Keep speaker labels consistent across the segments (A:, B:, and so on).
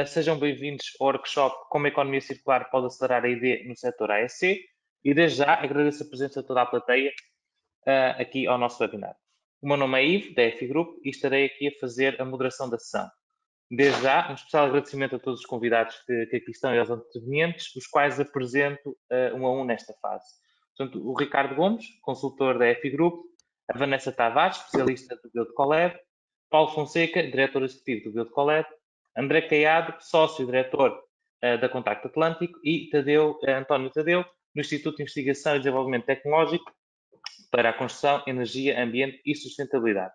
A: Sejam bem-vindos ao workshop Como a Economia Circular pode acelerar a ID no setor AEC e desde já agradeço a presença de toda a plateia aqui ao nosso webinar. O meu nome é Ivo, da EFI Group, e estarei aqui a fazer a moderação da sessão. Desde já, um especial agradecimento a todos os convidados que aqui estão e aos intervenientes, os quais apresento um a um nesta fase. Portanto, o Ricardo Gomes, consultor da EFI Group, a Vanessa Tavares, especialista do Build Collab, Paulo Fonseca, diretor executivo do Build Collab, André Caiado, sócio-diretor da Contacto Atlântico e António Tadeu, no Instituto de Investigação e Desenvolvimento Tecnológico para a Construção, Energia, Ambiente e Sustentabilidade.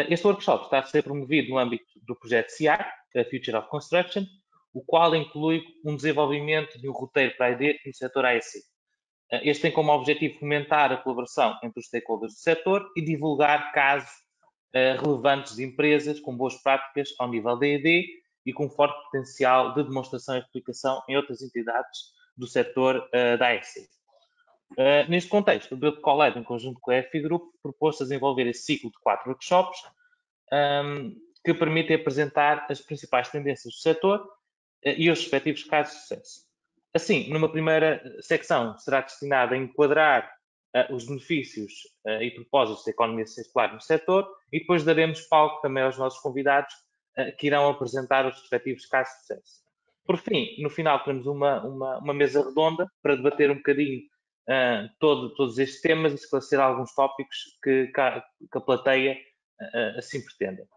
A: Este workshop está a ser promovido no âmbito do projeto CIAR, Future of Construction, o qual inclui um desenvolvimento de um roteiro para a ID no setor AEC. Este tem como objetivo fomentar a colaboração entre os stakeholders do setor e divulgar casos relevantes de empresas com boas práticas ao nível da ED e com forte potencial de demonstração e replicação em outras entidades do setor da AEC. Neste contexto, o Build Collab, em conjunto com a EFI Group, propôs-se a desenvolver esse ciclo de 4 workshops que permitem apresentar as principais tendências do setor e os respectivos casos de sucesso. Assim, numa primeira secção será destinada a enquadrar os benefícios e propósitos da economia circular no setor e depois daremos palco também aos nossos convidados que irão apresentar os respectivos casos de sucesso. Por fim, no final teremos uma mesa redonda para debater um bocadinho todos estes temas e esclarecer alguns tópicos que a plateia assim pretenda.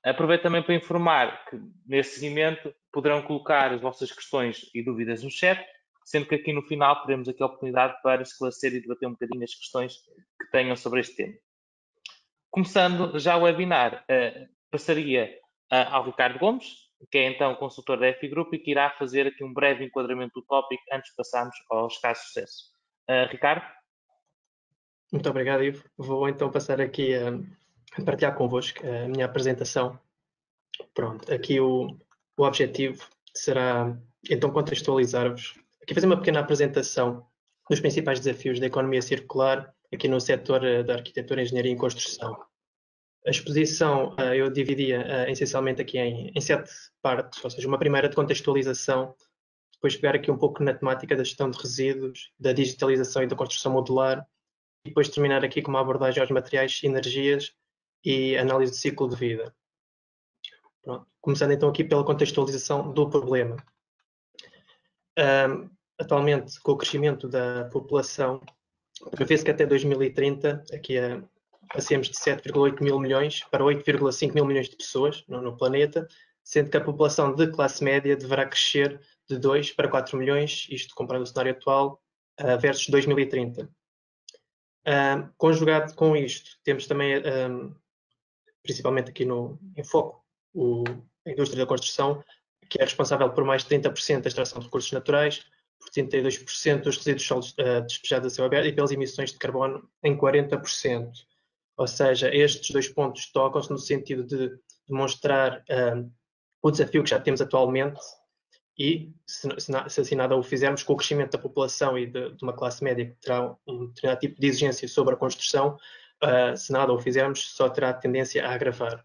A: Aproveito também para informar que, neste seguimento, poderão colocar as vossas questões e dúvidas no chat, sendo que aqui no final teremos aqui a oportunidade para esclarecer e debater um bocadinho as questões que tenham sobre este tema. Começando já o webinar, passaria ao Ricardo Gomes, que é então consultor da EFI Group e que irá fazer aqui um breve enquadramento do tópico antes de passarmos aos casos de sucesso. Ricardo?
B: Muito obrigado, Ivo. Vou então passar aqui a partilhar convosco a minha apresentação. Pronto, aqui o objetivo será então contextualizar-vos, aqui fazer uma pequena apresentação dos principais desafios da economia circular aqui no setor da arquitetura, engenharia e construção. A exposição eu dividia essencialmente aqui em 7 partes, ou seja, uma primeira de contextualização, depois pegar aqui um pouco na temática da gestão de resíduos, da digitalização e da construção modular, e depois terminar aqui com uma abordagem aos materiais e energias e análise de ciclo de vida. Pronto. Começando então aqui pela contextualização do problema. Atualmente, com o crescimento da população, prevê-se que até 2030 aqui passemos de 7,8 mil milhões para 8,5 mil milhões de pessoas no planeta, sendo que a população de classe média deverá crescer de 2 para 4 milhões, isto comparando o cenário atual, versus 2030. Conjugado com isto, temos também, principalmente aqui em foco, a indústria da construção, que é responsável por mais de 30% da extração de recursos naturais, por 32% dos resíduos sólidos despejados a céu aberto e pelas emissões de carbono em 40%. Ou seja, estes 2 pontos tocam-se no sentido de demonstrar o desafio que já temos atualmente e, se assim nada o fizermos, com o crescimento da população e de uma classe média que terá um determinado tipo de exigência sobre a construção, se nada o fizermos, só terá tendência a agravar.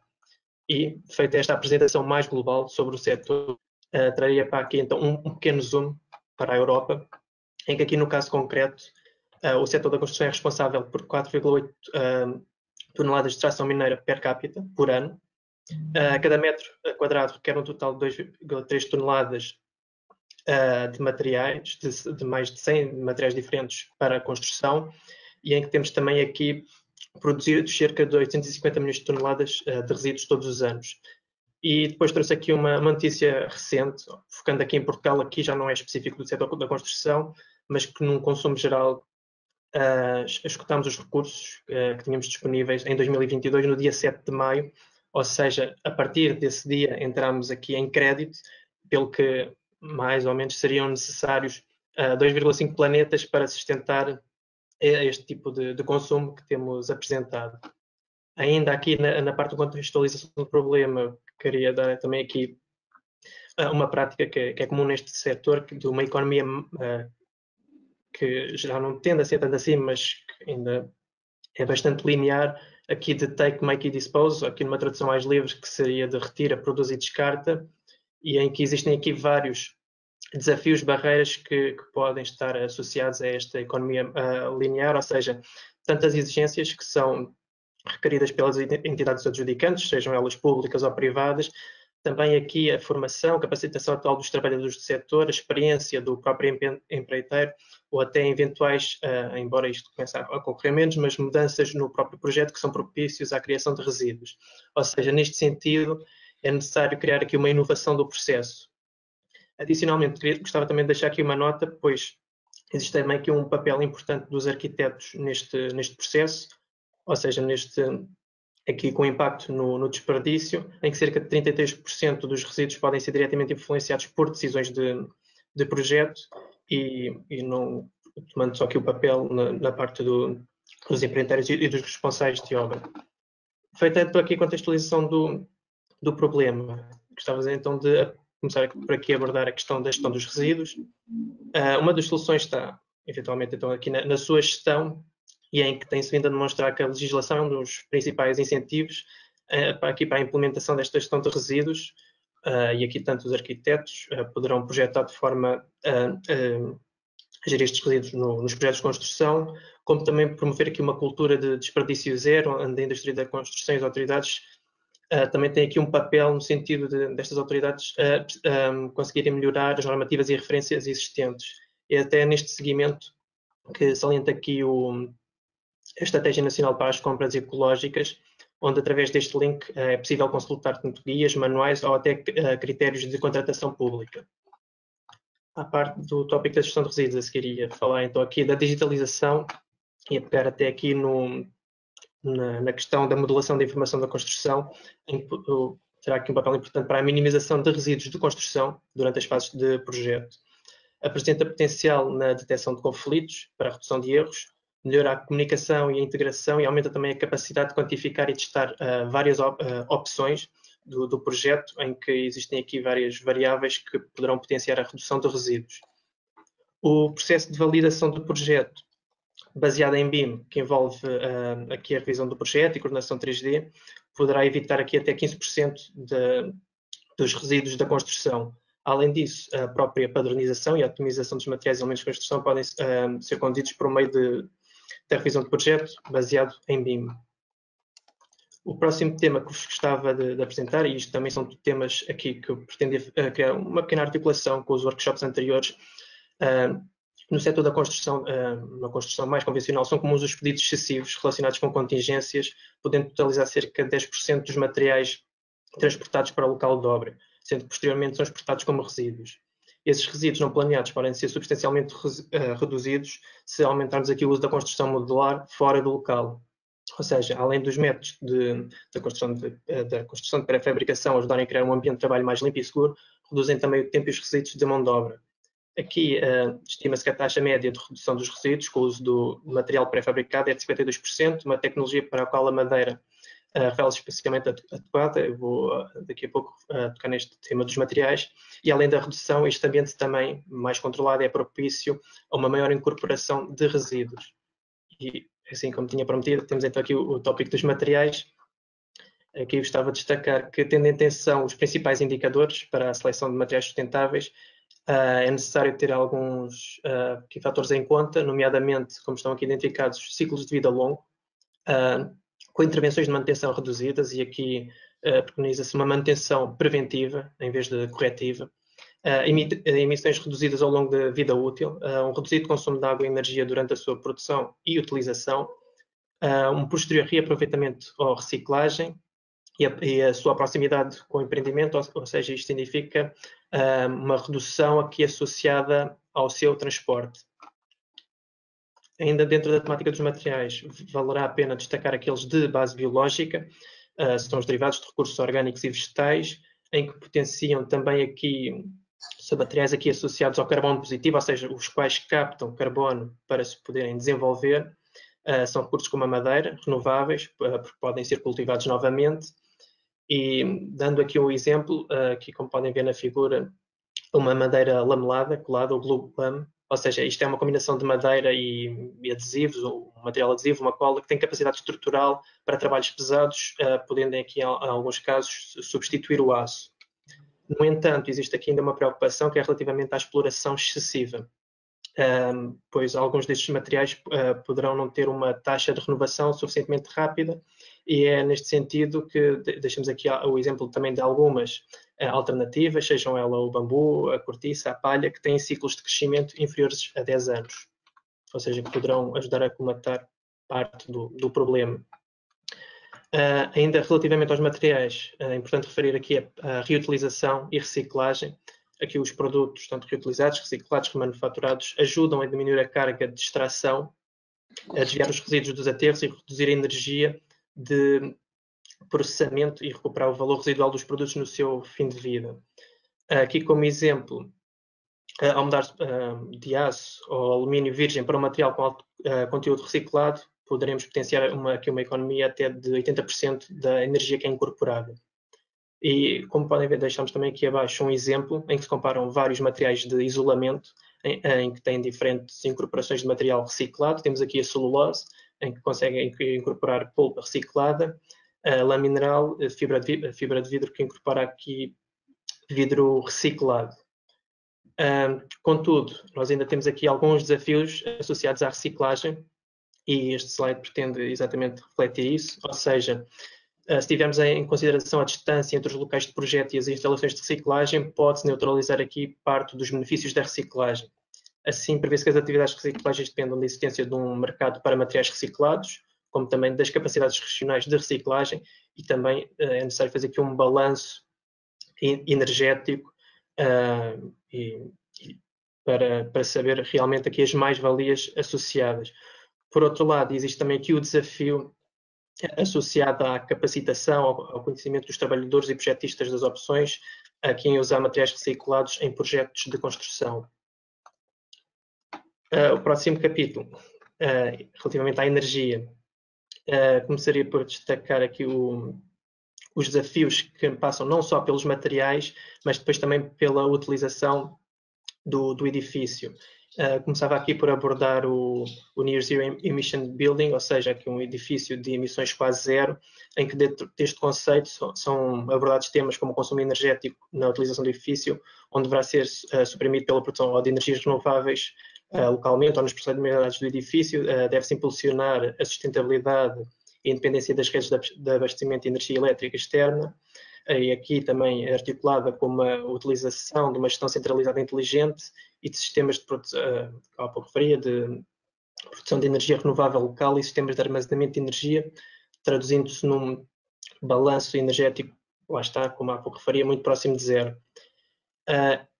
B: E, feita esta apresentação mais global sobre o setor, traria para aqui então um pequeno zoom para a Europa, em que aqui no caso concreto, o setor da construção é responsável por 4,8 toneladas de extração mineira per capita por ano. Cada metro quadrado requer um total de 2,3 toneladas de materiais, de mais de 100 materiais diferentes para a construção, e em que temos também aqui produzidos cerca de 850 milhões de toneladas de resíduos todos os anos. E depois trouxe aqui uma notícia recente, focando aqui em Portugal, aqui já não é específico do setor da construção, mas que num consumo geral escutámos os recursos que tínhamos disponíveis em 2022, no dia 7 de maio, ou seja, a partir desse dia entramos aqui em crédito, pelo que mais ou menos seriam necessários 2,5 planetas para sustentar este tipo de consumo que temos apresentado. Ainda aqui na parte da contextualização do problema, queria dar também aqui uma prática que é comum neste setor, de uma economia que já não tende a ser tanto assim, mas que ainda é bastante linear, aqui de take, make e dispose, aqui numa tradução mais livre, que seria de retira, produz e descarta, e em que existem aqui vários desafios, barreiras que podem estar associados a esta economia linear, ou seja, tantas exigências que são requeridas pelas entidades adjudicantes, sejam elas públicas ou privadas, também aqui a formação, capacitação atual dos trabalhadores do setor, a experiência do próprio empreiteiro, ou até eventuais, embora isto comece a ocorrer menos, mas mudanças no próprio projeto que são propícios à criação de resíduos. Ou seja, neste sentido, é necessário criar aqui uma inovação do processo. Adicionalmente, gostava também de deixar aqui uma nota, pois existe também aqui um papel importante dos arquitetos neste processo, ou seja, aqui com impacto no desperdício, em que cerca de 33% dos resíduos podem ser diretamente influenciados por decisões de projeto e não tomando só aqui o papel na parte dos empreiteiros e dos responsáveis de obra. Feita aqui a contextualização do problema, gostava então de começar por aqui a abordar a questão da gestão dos resíduos. Uma das soluções está, eventualmente, então, aqui na sua gestão, e em que tem-se vindo a demonstrar que a legislação é um dos principais incentivos para a implementação desta gestão de resíduos, e aqui tanto os arquitetos poderão projetar de forma a gerir estes resíduos nos projetos de construção, como também promover aqui uma cultura de desperdício zero, onde a indústria da construção e as autoridades também têm aqui um papel no sentido destas autoridades conseguirem melhorar as normativas e referências existentes. E até neste seguimento que salienta aqui a Estratégia Nacional para as Compras Ecológicas, onde através deste link é possível consultar tanto guias, manuais ou até critérios de contratação pública. À parte do tópico da gestão de resíduos, a seguir ia falar então aqui da digitalização e a pegar até aqui na questão da modelação da informação da construção, em que terá aqui um papel importante para a minimização de resíduos de construção durante as fases de projeto. Apresenta potencial na detecção de conflitos, para a redução de erros, melhora a comunicação e a integração e aumenta também a capacidade de quantificar e testar várias opções do projeto, em que existem aqui várias variáveis que poderão potenciar a redução de resíduos. O processo de validação do projeto, baseado em BIM, que envolve aqui a revisão do projeto e coordenação 3D, poderá evitar aqui até 15% dos resíduos da construção. Além disso, a própria padronização e a otimização dos materiais e elementos de construção podem ser conduzidos por meio da revisão do projeto, baseado em BIM. O próximo tema que vos gostava de apresentar, e isto também são temas aqui que eu pretendia criar uma pequena articulação com os workshops anteriores, no setor da construção, uma construção mais convencional, são comuns os pedidos excessivos relacionados com contingências, podendo totalizar cerca de 10% dos materiais transportados para o local de obra, sendo que posteriormente são exportados como resíduos. Esses resíduos não planeados podem ser substancialmente reduzidos se aumentarmos aqui o uso da construção modular fora do local. Ou seja, além dos métodos da construção de pré-fabricação ajudarem a criar um ambiente de trabalho mais limpo e seguro, reduzem também o tempo e os resíduos de mão de obra. Aqui estima-se que a taxa média de redução dos resíduos com o uso do material pré-fabricado é de 52%, uma tecnologia para a qual a madeira revela-se especificamente adequada. Eu vou daqui a pouco tocar neste tema dos materiais. E além da redução, este ambiente também mais controlado é propício a uma maior incorporação de resíduos. E assim como tinha prometido, temos então aqui o tópico dos materiais. Aqui eu gostava de destacar que, tendo em atenção os principais indicadores para a seleção de materiais sustentáveis, é necessário ter alguns fatores em conta, nomeadamente, como estão aqui identificados, ciclos de vida longo, com intervenções de manutenção reduzidas, e aqui preconiza-se uma manutenção preventiva em vez de corretiva, emissões reduzidas ao longo da vida útil, um reduzido consumo de água e energia durante a sua produção e utilização, um posterior reaproveitamento ou reciclagem e a sua proximidade com o empreendimento, ou seja, isto significa uma redução aqui associada ao seu transporte. Ainda dentro da temática dos materiais, valerá a pena destacar aqueles de base biológica, são os derivados de recursos orgânicos e vegetais, em que potenciam também aqui, são materiais aqui associados ao carbono positivo, ou seja, os quais captam carbono para se poderem desenvolver. São recursos como a madeira, renováveis, porque podem ser cultivados novamente. E dando aqui um exemplo, aqui como podem ver na figura, uma madeira lamelada, colada, ou glue lame, ou seja, isto é uma combinação de madeira e adesivos, ou um material adesivo, uma cola, que tem capacidade estrutural para trabalhos pesados, podendo aqui, em alguns casos, substituir o aço. No entanto, existe aqui ainda uma preocupação que é relativamente à exploração excessiva, pois alguns destes materiais poderão não ter uma taxa de renovação suficientemente rápida, e é neste sentido que deixamos aqui o exemplo também de algumas alternativas, sejam ela o bambu, a cortiça, a palha, que têm ciclos de crescimento inferiores a 10 anos, ou seja, que poderão ajudar a colmatar parte do problema. Ainda relativamente aos materiais, é importante referir aqui a reutilização e reciclagem. Aqui os produtos, tanto reutilizados, reciclados, remanufaturados, ajudam a diminuir a carga de extração, a desviar os resíduos dos aterros e reduzir a energia de processamento e recuperar o valor residual dos produtos no seu fim de vida. Aqui como exemplo, ao mudar de aço ou alumínio virgem para um material com alto conteúdo reciclado, poderemos potenciar aqui uma economia até de 80% da energia que é incorporada. E, como podem ver, deixamos também aqui abaixo um exemplo em que se comparam vários materiais de isolamento, em que têm diferentes incorporações de material reciclado. Temos aqui a celulose, em que conseguem incorporar polpa reciclada, a lã mineral, a fibra de vidro, que incorpora aqui vidro reciclado. Contudo, nós ainda temos aqui alguns desafios associados à reciclagem, e este slide pretende exatamente refletir isso, ou seja, se tivermos em consideração a distância entre os locais de projeto e as instalações de reciclagem, pode-se neutralizar aqui parte dos benefícios da reciclagem. Assim, prevê-se que as atividades de reciclagem dependam da existência de um mercado para materiais reciclados, como também das capacidades regionais de reciclagem, e também é necessário fazer aqui um balanço energético para saber realmente aqui as mais-valias associadas. Por outro lado, existe também aqui o desafio associado à capacitação, ao conhecimento dos trabalhadores e projetistas das opções a quem usar materiais reciclados em projetos de construção. O próximo capítulo, relativamente à energia, começaria por destacar aqui os desafios que passam não só pelos materiais, mas depois também pela utilização do edifício. Começava aqui por abordar o Near Zero Emission Building, ou seja, aqui um edifício de emissões quase zero, em que dentro deste conceito são abordados temas como o consumo energético na utilização do edifício, onde deverá ser suprimido pela produção ou de energias renováveis localmente ou nos procedimentos do edifício. Deve-se impulsionar a sustentabilidade e a independência das redes de abastecimento de energia elétrica externa, e aqui também articulada com uma utilização de uma gestão centralizada inteligente e de sistemas de produção, há pouco referia, de produção de energia renovável local e sistemas de armazenamento de energia, traduzindo-se num balanço energético, lá está, como há pouco referia, muito próximo de zero.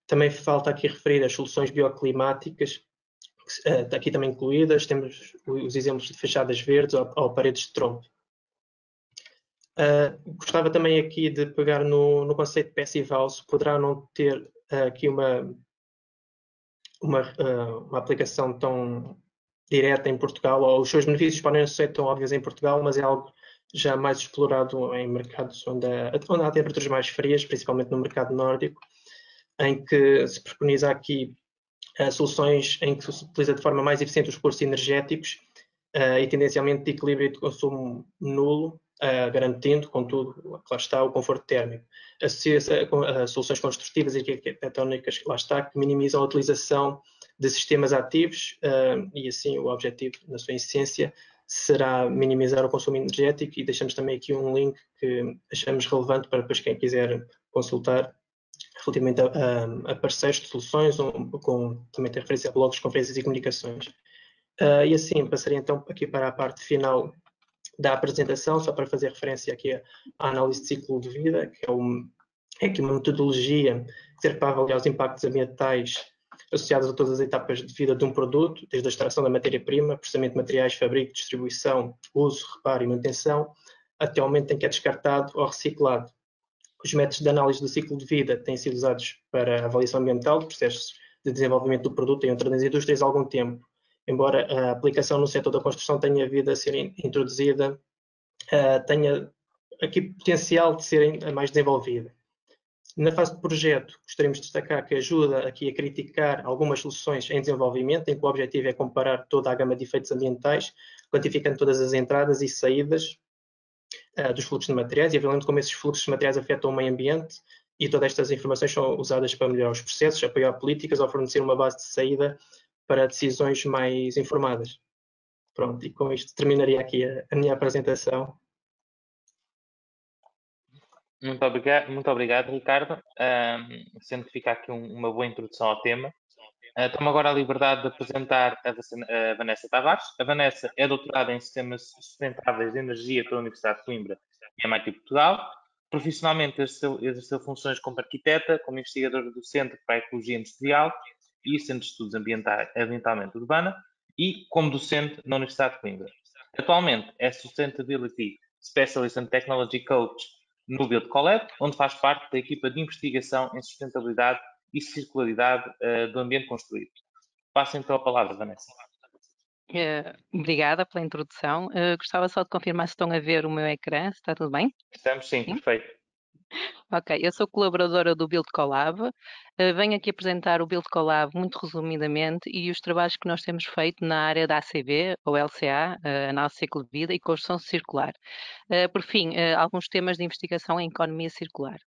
B: Também falta aqui referir as soluções bioclimáticas, aqui também incluídas. Temos os exemplos de fachadas verdes ou paredes de trompe. Gostava também aqui de pegar no conceito de passive house. Poderá não ter aqui uma aplicação tão direta em Portugal, ou os seus benefícios podem não ser tão óbvios em Portugal, mas é algo já mais explorado em mercados onde há temperaturas mais frias, principalmente no mercado nórdico, em que se preconiza aqui soluções em que se utiliza de forma mais eficiente os recursos energéticos e tendencialmente de equilíbrio de consumo nulo, garantindo, contudo, lá está, o conforto térmico. Associa-se a soluções construtivas e arquitetónicas, lá está, que minimizam a utilização de sistemas ativos e assim o objetivo, na sua essência, será minimizar o consumo energético. E deixamos também aqui um link que achamos relevante para depois quem quiser consultar relativamente a parceiros de soluções, também tem referência a blogs, conferências e comunicações. E assim, passaria então aqui para a parte final da apresentação, só para fazer referência aqui à análise de ciclo de vida, que é aqui uma metodologia que serve para avaliar os impactos ambientais associados a todas as etapas de vida de um produto, desde a extração da matéria-prima, processamento de materiais, fabrico, distribuição, uso, reparo e manutenção, até o momento em que é descartado ou reciclado. Os métodos de análise do ciclo de vida têm sido usados para a avaliação ambiental de processos de desenvolvimento do produto em outras indústrias há algum tempo. Embora a aplicação no setor da construção tenha vindo a ser introduzida, tenha aqui potencial de ser mais desenvolvida. Na fase de projeto, gostaríamos de destacar que ajuda aqui a criticar algumas soluções em desenvolvimento, em que o objetivo é comparar toda a gama de efeitos ambientais, quantificando todas as entradas e saídas dos fluxos de materiais e avaliando como esses fluxos de materiais afetam o meio ambiente e todas estas informações são usadas para melhorar os processos, apoiar políticas ou fornecer uma base de saída para decisões mais informadas. Pronto, e com isto terminaria aqui a minha apresentação.
A: Muito obrigado, Ricardo. Sendo que fica aqui uma boa introdução ao tema. Tomo agora a liberdade de apresentar a Vanessa Tavares. A Vanessa é doutorada em Sistemas Sustentáveis de Energia pela Universidade de Coimbra e MIT Portugal. Profissionalmente exerceu funções como arquiteta, como investigadora do Centro para a Ecologia Industrial e Centro de Estudos Ambientalmente Urbana e como docente na Universidade de Coimbra. Atualmente é Sustainability Specialist and Technology Coach no Build Collab, onde faz parte da equipa de investigação em sustentabilidade e circularidade do ambiente construído. Passo então a palavra, Vanessa.
C: Obrigada pela introdução. Gostava só de confirmar se estão a ver o meu ecrã, se está tudo bem?
A: Estamos sim, perfeito.
C: Ok, eu sou colaboradora do Build Collab. Venho aqui apresentar o Build Collab muito resumidamente e os trabalhos que nós temos feito na área da ACV, ou LCA, Análise de Ciclo de Vida e Construção Circular. Por fim, alguns temas de investigação em economia circular.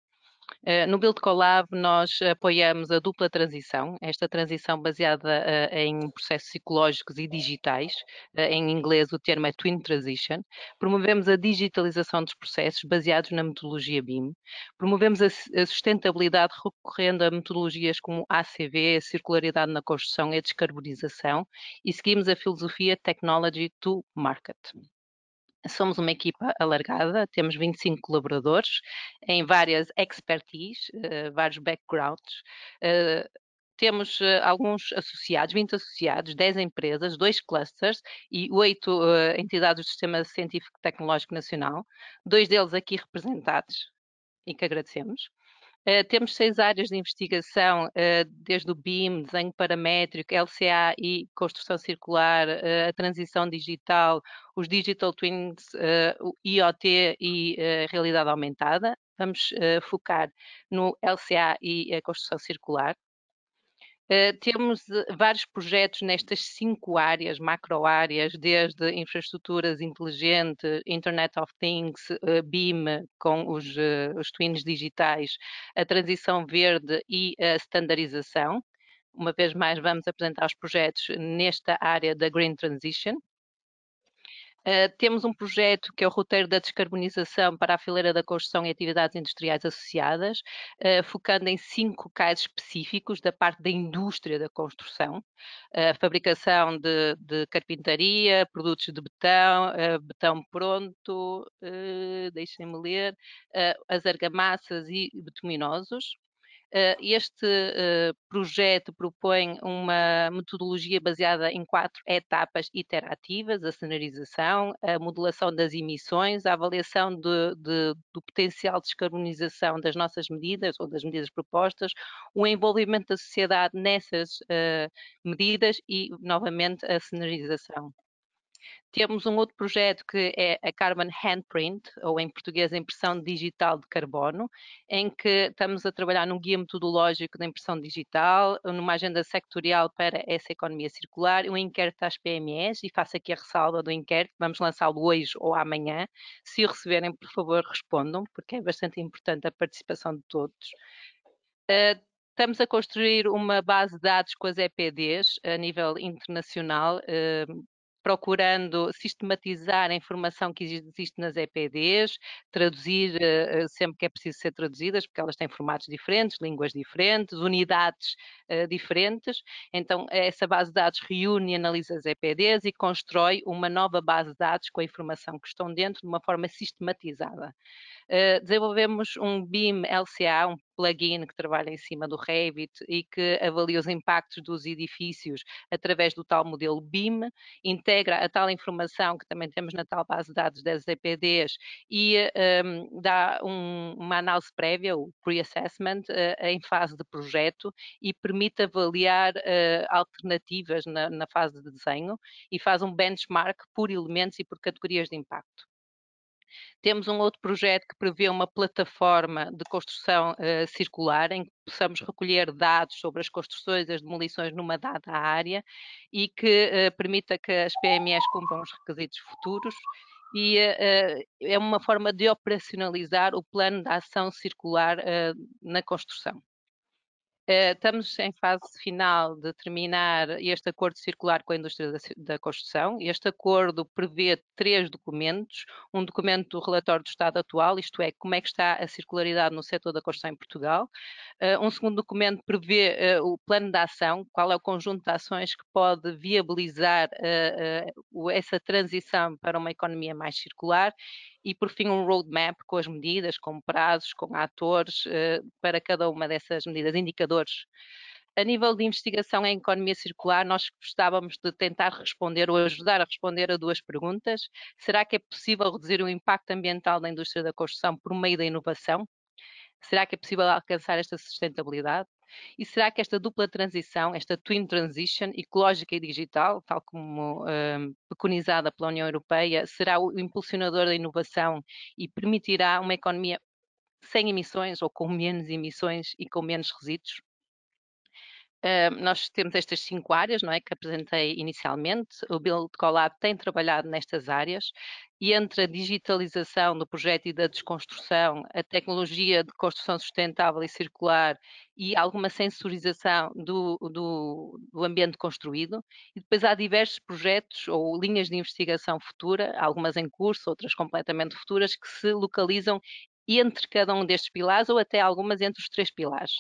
C: No Build Collab, nós apoiamos a dupla transição, esta transição baseada em processos psicológicos e digitais, em inglês o termo é Twin Transition. Promovemos a digitalização dos processos baseados na metodologia BIM. Promovemos a sustentabilidade recorrendo a metodologias como ACV, a circularidade na construção e a descarbonização, e seguimos a filosofia Technology to Market. Somos uma equipa alargada, temos 25 colaboradores em várias expertise, vários backgrounds. Temos alguns associados, 20 associados, 10 empresas, 2 clusters e 8 entidades do Sistema Científico e Tecnológico Nacional, 2 deles aqui representados e que agradecemos. Temos 6 áreas de investigação, desde o BIM, desenho paramétrico, LCA e construção circular, a transição digital, os digital twins, o IoT e realidade aumentada. Vamos focar no LCA e a construção circular. Temos vários projetos nestas 5 áreas, macro-áreas, desde infraestruturas inteligentes, Internet of Things, BIM, com os twins digitais, a transição verde e a standardização. Uma vez mais, vamos apresentar os projetos nesta área da Green Transition. Temos um projeto que é o roteiro da descarbonização para a fileira da construção e atividades industriais associadas, focando em 5 casos específicos da parte da indústria da construção, a fabricação de carpintaria, produtos de betão, betão pronto, deixem-me ler, as argamassas e betuminosos. Este projeto propõe uma metodologia baseada em 4 etapas iterativas: a cenarização, a modelação das emissões, a avaliação do potencial de descarbonização das nossas medidas ou das medidas propostas, o envolvimento da sociedade nessas medidas e, novamente, a cenarização. Temos um outro projeto que é a Carbon Handprint, ou em português a impressão digital de carbono, em que estamos a trabalhar num guia metodológico da impressão digital, numa agenda sectorial para essa economia circular, um inquérito às PMEs, e faço aqui a ressalva do inquérito, vamos lançá-lo hoje ou amanhã. Se o receberem, por favor, respondam, porque é bastante importante a participação de todos. Estamos a construir uma base de dados com as EPDs a nível internacional, procurando sistematizar a informação que existe nas EPDs, traduzir sempre que é preciso ser traduzidas, porque elas têm formatos diferentes, línguas diferentes, unidades diferentes. Então, essa base de dados reúne e analisa as EPDs e constrói uma nova base de dados com a informação que estão dentro de uma forma sistematizada. Desenvolvemos um BIM LCA, um plugin que trabalha em cima do Revit e que avalia os impactos dos edifícios através do tal modelo BIM, integra a tal informação que também temos na tal base de dados das EPDs e dá uma análise prévia, o pre-assessment, em fase de projeto e permite avaliar alternativas na fase de desenho e faz um benchmark por elementos e por categorias de impacto. Temos um outro projeto que prevê uma plataforma de construção circular, em que possamos recolher dados sobre as construções e as demolições numa dada área e que permita que as PMEs cumpram os requisitos futuros e é uma forma de operacionalizar o plano de ação circular na construção. Estamos em fase final de terminar este acordo circular com a indústria da construção. Este acordo prevê 3 documentos. Um documento do relatório do estado atual, isto é, como é que está a circularidade no setor da construção em Portugal. Um segundo documento prevê o plano de ação, qual é o conjunto de ações que pode viabilizar essa transição para uma economia mais circular. E, por fim, um roadmap com as medidas, com prazos, com atores, para cada uma dessas medidas, indicadores. A nível de investigação em economia circular, nós gostávamos de tentar responder ou ajudar a responder a 2 perguntas. Será que é possível reduzir o impacto ambiental da indústria da construção por meio da inovação? Será que é possível alcançar esta sustentabilidade? E será que esta dupla transição, esta twin transition, ecológica e digital, tal como preconizada pela União Europeia, será o impulsionador da inovação e permitirá uma economia sem emissões ou com menos emissões e com menos resíduos? Nós temos estas 5 áreas, não é, que apresentei inicialmente. O Build Collab tem trabalhado nestas áreas e entre a digitalização do projeto e da desconstrução, a tecnologia de construção sustentável e circular e alguma sensorização do ambiente construído. E depois há diversos projetos ou linhas de investigação futura, algumas em curso, outras completamente futuras, que se localizam entre cada um destes pilares ou até algumas entre os 3 pilares.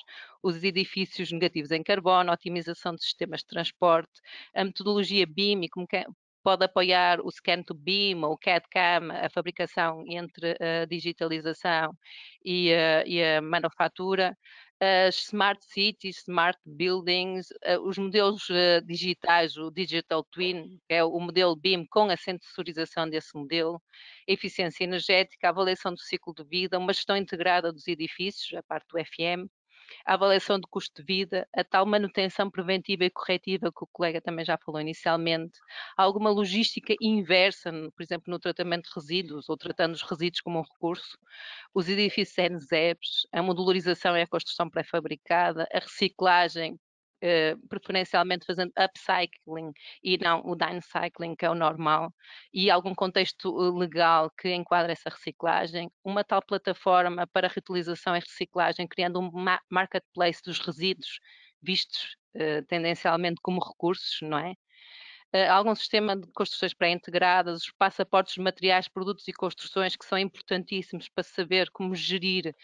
C: Os edifícios negativos em carbono, a otimização de sistemas de transporte, a metodologia BIM e como pode apoiar o Scan to BIM ou o CAD-CAM, a fabricação entre a digitalização e a manufatura, as Smart Cities, Smart Buildings, os modelos digitais, o Digital Twin, que é o modelo BIM com a sensorização desse modelo, a eficiência energética, a avaliação do ciclo de vida, uma gestão integrada dos edifícios, a parte do FM, a avaliação do custo de vida, a tal manutenção preventiva e corretiva que o colega também já falou inicialmente, alguma logística inversa, por exemplo, no tratamento de resíduos ou tratando os resíduos como um recurso, os edifícios NZEBs, a modularização e a construção pré-fabricada, a reciclagem, preferencialmente fazendo upcycling e não o downcycling, que é o normal, e algum contexto legal que enquadre essa reciclagem, uma tal plataforma para reutilização e reciclagem, criando um marketplace dos resíduos, vistos tendencialmente como recursos, não é? Algum sistema de construções pré-integradas, os passaportes de materiais, produtos e construções que são importantíssimos para saber como gerir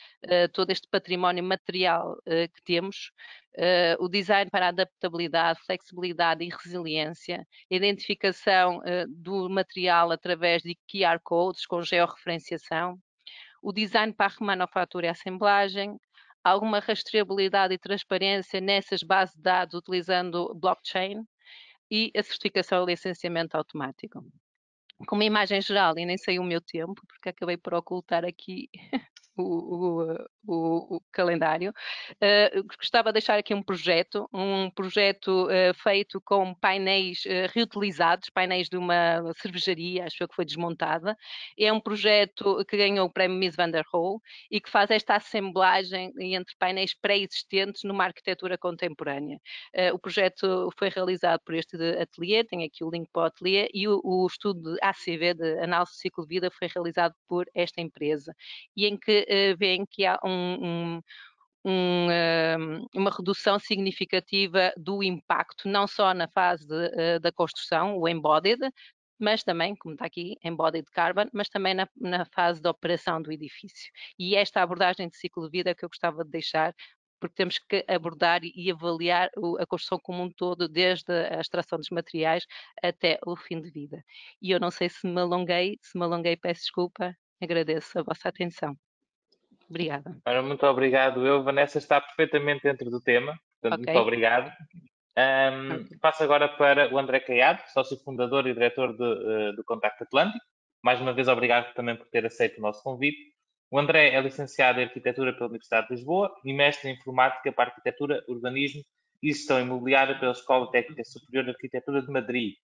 C: todo este património material que temos, o design para a adaptabilidade, flexibilidade e resiliência, a identificação do material através de QR codes com georreferenciação, o design para a remanufatura e a assemblagem, alguma rastreabilidade e transparência nessas bases de dados utilizando blockchain, e a certificação e licenciamento automático. Com uma imagem geral, e nem sei o meu tempo, porque acabei por ocultar aqui o calendário. Gostava de deixar aqui um projeto feito com painéis reutilizados, painéis de uma cervejaria, acho que foi desmontada. É um projeto que ganhou o prémio Mies van der Rohe e que faz esta assemblagem entre painéis pré-existentes numa arquitetura contemporânea. O projeto foi realizado por este ateliê, tem aqui o link para o ateliê, e o estudo de ACV, de análise do ciclo de vida, foi realizado por esta empresa, e em que veem que há uma redução significativa do impacto, não só na fase da construção, o embodied, mas também, como está aqui, embodied carbon, mas também na fase da operação do edifício. E esta abordagem de ciclo de vida que eu gostava de deixar, porque temos que abordar e avaliar a construção como um todo, desde a extração dos materiais até o fim de vida. E eu não sei se me alonguei, peço desculpa, agradeço a vossa atenção. Obrigada.
A: Ora, muito obrigado. Vanessa, está perfeitamente dentro do tema, portanto,
C: Okay.
A: muito obrigado. Passo agora para o André Caiado, sócio fundador e diretor do Contacto Atlântico. Mais uma vez, obrigado também por ter aceito o nosso convite. O André é licenciado em Arquitetura pela Universidade de Lisboa e mestre em Informática para Arquitetura, Urbanismo e Gestão Imobiliária pela Escola Técnica Superior de Arquitetura de Madrid.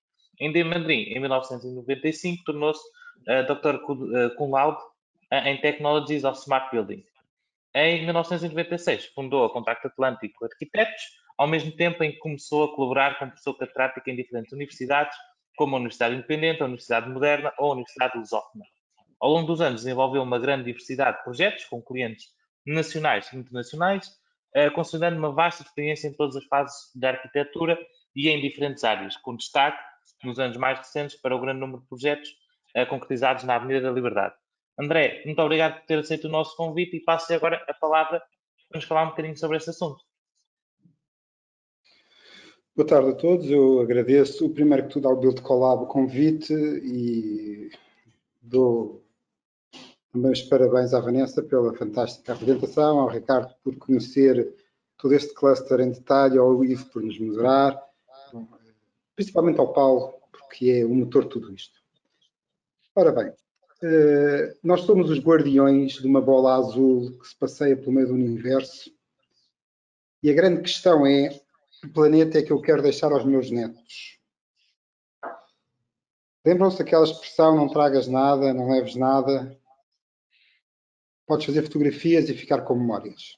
A: Ainda em Madrid, em 1995, tornou-se Dr. Cum laude em Technologies of Smart Building. Em 1996, fundou a Contacto Atlântico Arquitetos, ao mesmo tempo em que começou a colaborar com professor catedrático em diferentes universidades como a Universidade Independente, a Universidade Moderna ou a Universidade Lusófona. Ao longo dos anos desenvolveu uma grande diversidade de projetos com clientes nacionais e internacionais, consolidando uma vasta experiência em todas as fases da arquitetura e em diferentes áreas, com destaque nos anos mais recentes para o grande número de projetos concretizados na Avenida da Liberdade. André, muito obrigado por ter aceito o nosso convite e passo-lhe agora a palavra para nos falar um bocadinho sobre esse assunto.
D: Boa tarde a todos, eu agradeço, primeiro que tudo, ao Build Collab o convite e dou também os parabéns à Vanessa pela fantástica apresentação, ao Ricardo por conhecer todo este cluster em detalhe, ao Ivo por nos moderar, principalmente ao Paulo, porque é o motor de tudo isto. Ora bem, nós somos os guardiões de uma bola azul que se passeia pelo meio do universo e a grande questão é: que planeta é que eu quero deixar aos meus netos? Lembram-se daquela expressão, não tragas nada, não leves nada, podes fazer fotografias e ficar com memórias.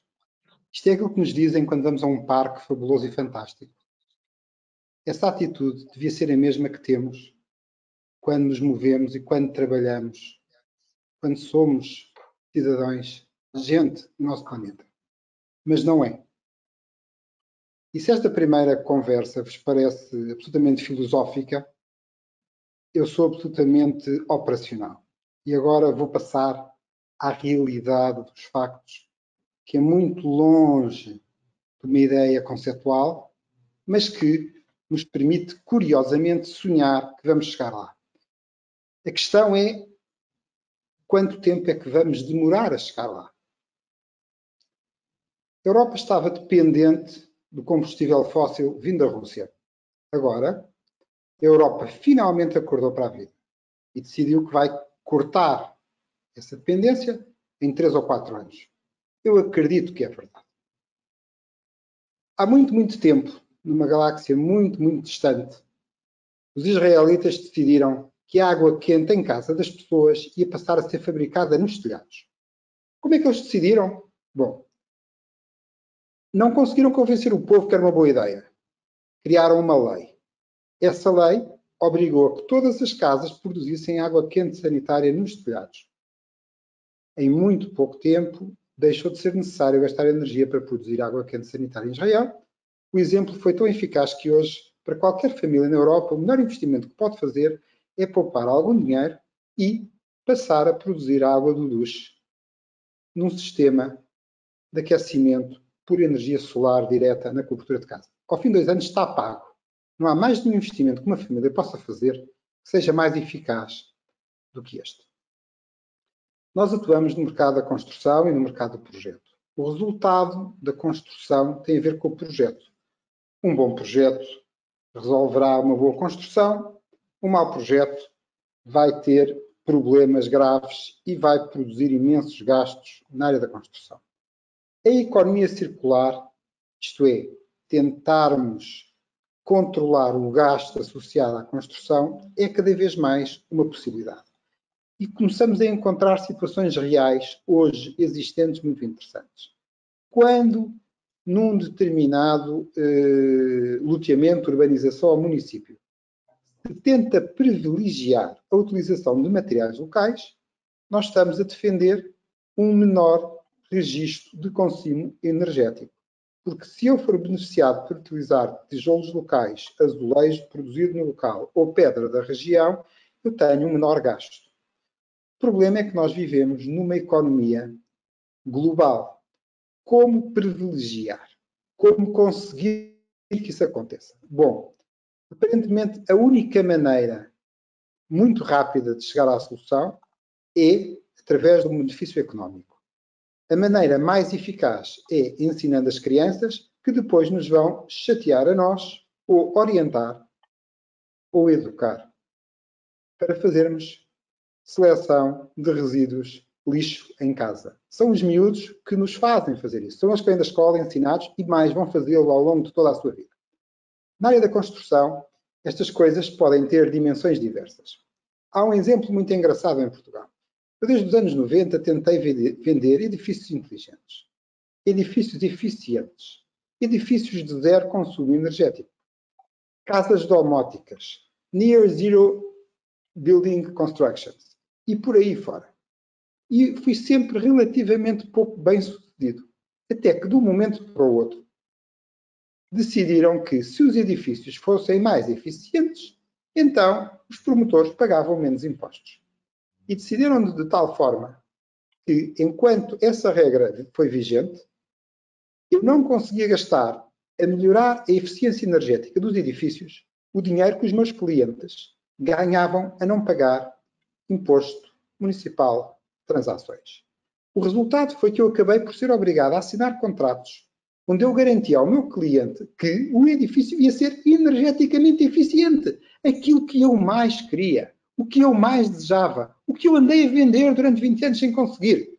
D: Isto é aquilo que nos dizem quando vamos a um parque fabuloso e fantástico. Essa atitude devia ser a mesma que temos quando nos movemos e quando trabalhamos, quando somos cidadãos, gente do nosso planeta. Mas não é. E se esta primeira conversa vos parece absolutamente filosófica, eu sou absolutamente operacional. E agora vou passar à realidade dos factos, que é muito longe de uma ideia conceptual, mas que nos permite, curiosamente, sonhar que vamos chegar lá. A questão é quanto tempo é que vamos demorar a chegar lá. A Europa estava dependente do combustível fóssil vindo da Rússia. Agora, a Europa finalmente acordou para a vida e decidiu que vai cortar essa dependência em 3 ou 4 anos. Eu acredito que é verdade. Há muito, muito tempo, numa galáxia muito, muito distante, os israelitas decidiram que a água quente em casa das pessoas ia passar a ser fabricada nos telhados. Como é que eles decidiram? Bom, não conseguiram convencer o povo que era uma boa ideia. Criaram uma lei. Essa lei obrigou a que todas as casas produzissem água quente sanitária nos telhados. Em muito pouco tempo, deixou de ser necessário gastar energia para produzir água quente sanitária em Israel. O exemplo foi tão eficaz que hoje, para qualquer família na Europa, o melhor investimento que pode fazer é poupar algum dinheiro e passar a produzir a água do duche num sistema de aquecimento por energia solar direta na cobertura de casa. Ao fim de 2 anos está pago. Não há mais nenhum investimento que uma família possa fazer que seja mais eficaz do que este. Nós atuamos no mercado da construção e no mercado do projeto. O resultado da construção tem a ver com o projeto. Um bom projeto resolverá uma boa construção, um mau projeto vai ter problemas graves e vai produzir imensos gastos na área da construção. A economia circular, isto é, tentarmos controlar o gasto associado à construção, é cada vez mais uma possibilidade. E começamos a encontrar situações reais, hoje existentes, muito interessantes. Quando, num determinado loteamento, urbanização ou município, se tenta privilegiar a utilização de materiais locais, nós estamos a defender um menor registro de consumo energético. Porque se eu for beneficiado por utilizar tijolos locais, azulejo produzido no local ou pedra da região, eu tenho um menor gasto. O problema é que nós vivemos numa economia global. Como privilegiar? Como conseguir que isso aconteça? Bom, aparentemente a única maneira muito rápida de chegar à solução é através de um benefício económico. A maneira mais eficaz é ensinando as crianças que depois nos vão chatear a nós, ou orientar, ou educar, para fazermos seleção de resíduos lixo em casa. São os miúdos que nos fazem fazer isso. São os que vêm da escola ensinados e mais vão fazê-lo ao longo de toda a sua vida. Na área da construção, estas coisas podem ter dimensões diversas. Há um exemplo muito engraçado em Portugal. Eu, desde os anos 90, tentei vender edifícios inteligentes, edifícios eficientes, edifícios de zero consumo energético, casas domóticas, Near Zero Building Constructions e por aí fora. E fui sempre relativamente pouco bem sucedido, até que de um momento para o outro decidiram que se os edifícios fossem mais eficientes, então os promotores pagavam menos impostos. E decidiram de tal forma que, enquanto essa regra foi vigente, eu não conseguia gastar a melhorar a eficiência energética dos edifícios o dinheiro que os meus clientes ganhavam a não pagar imposto municipal de transações. O resultado foi que eu acabei por ser obrigado a assinar contratos onde eu garantia ao meu cliente que o edifício ia ser energeticamente eficiente. Aquilo que eu mais queria, o que eu mais desejava, o que eu andei a vender durante 20 anos sem conseguir.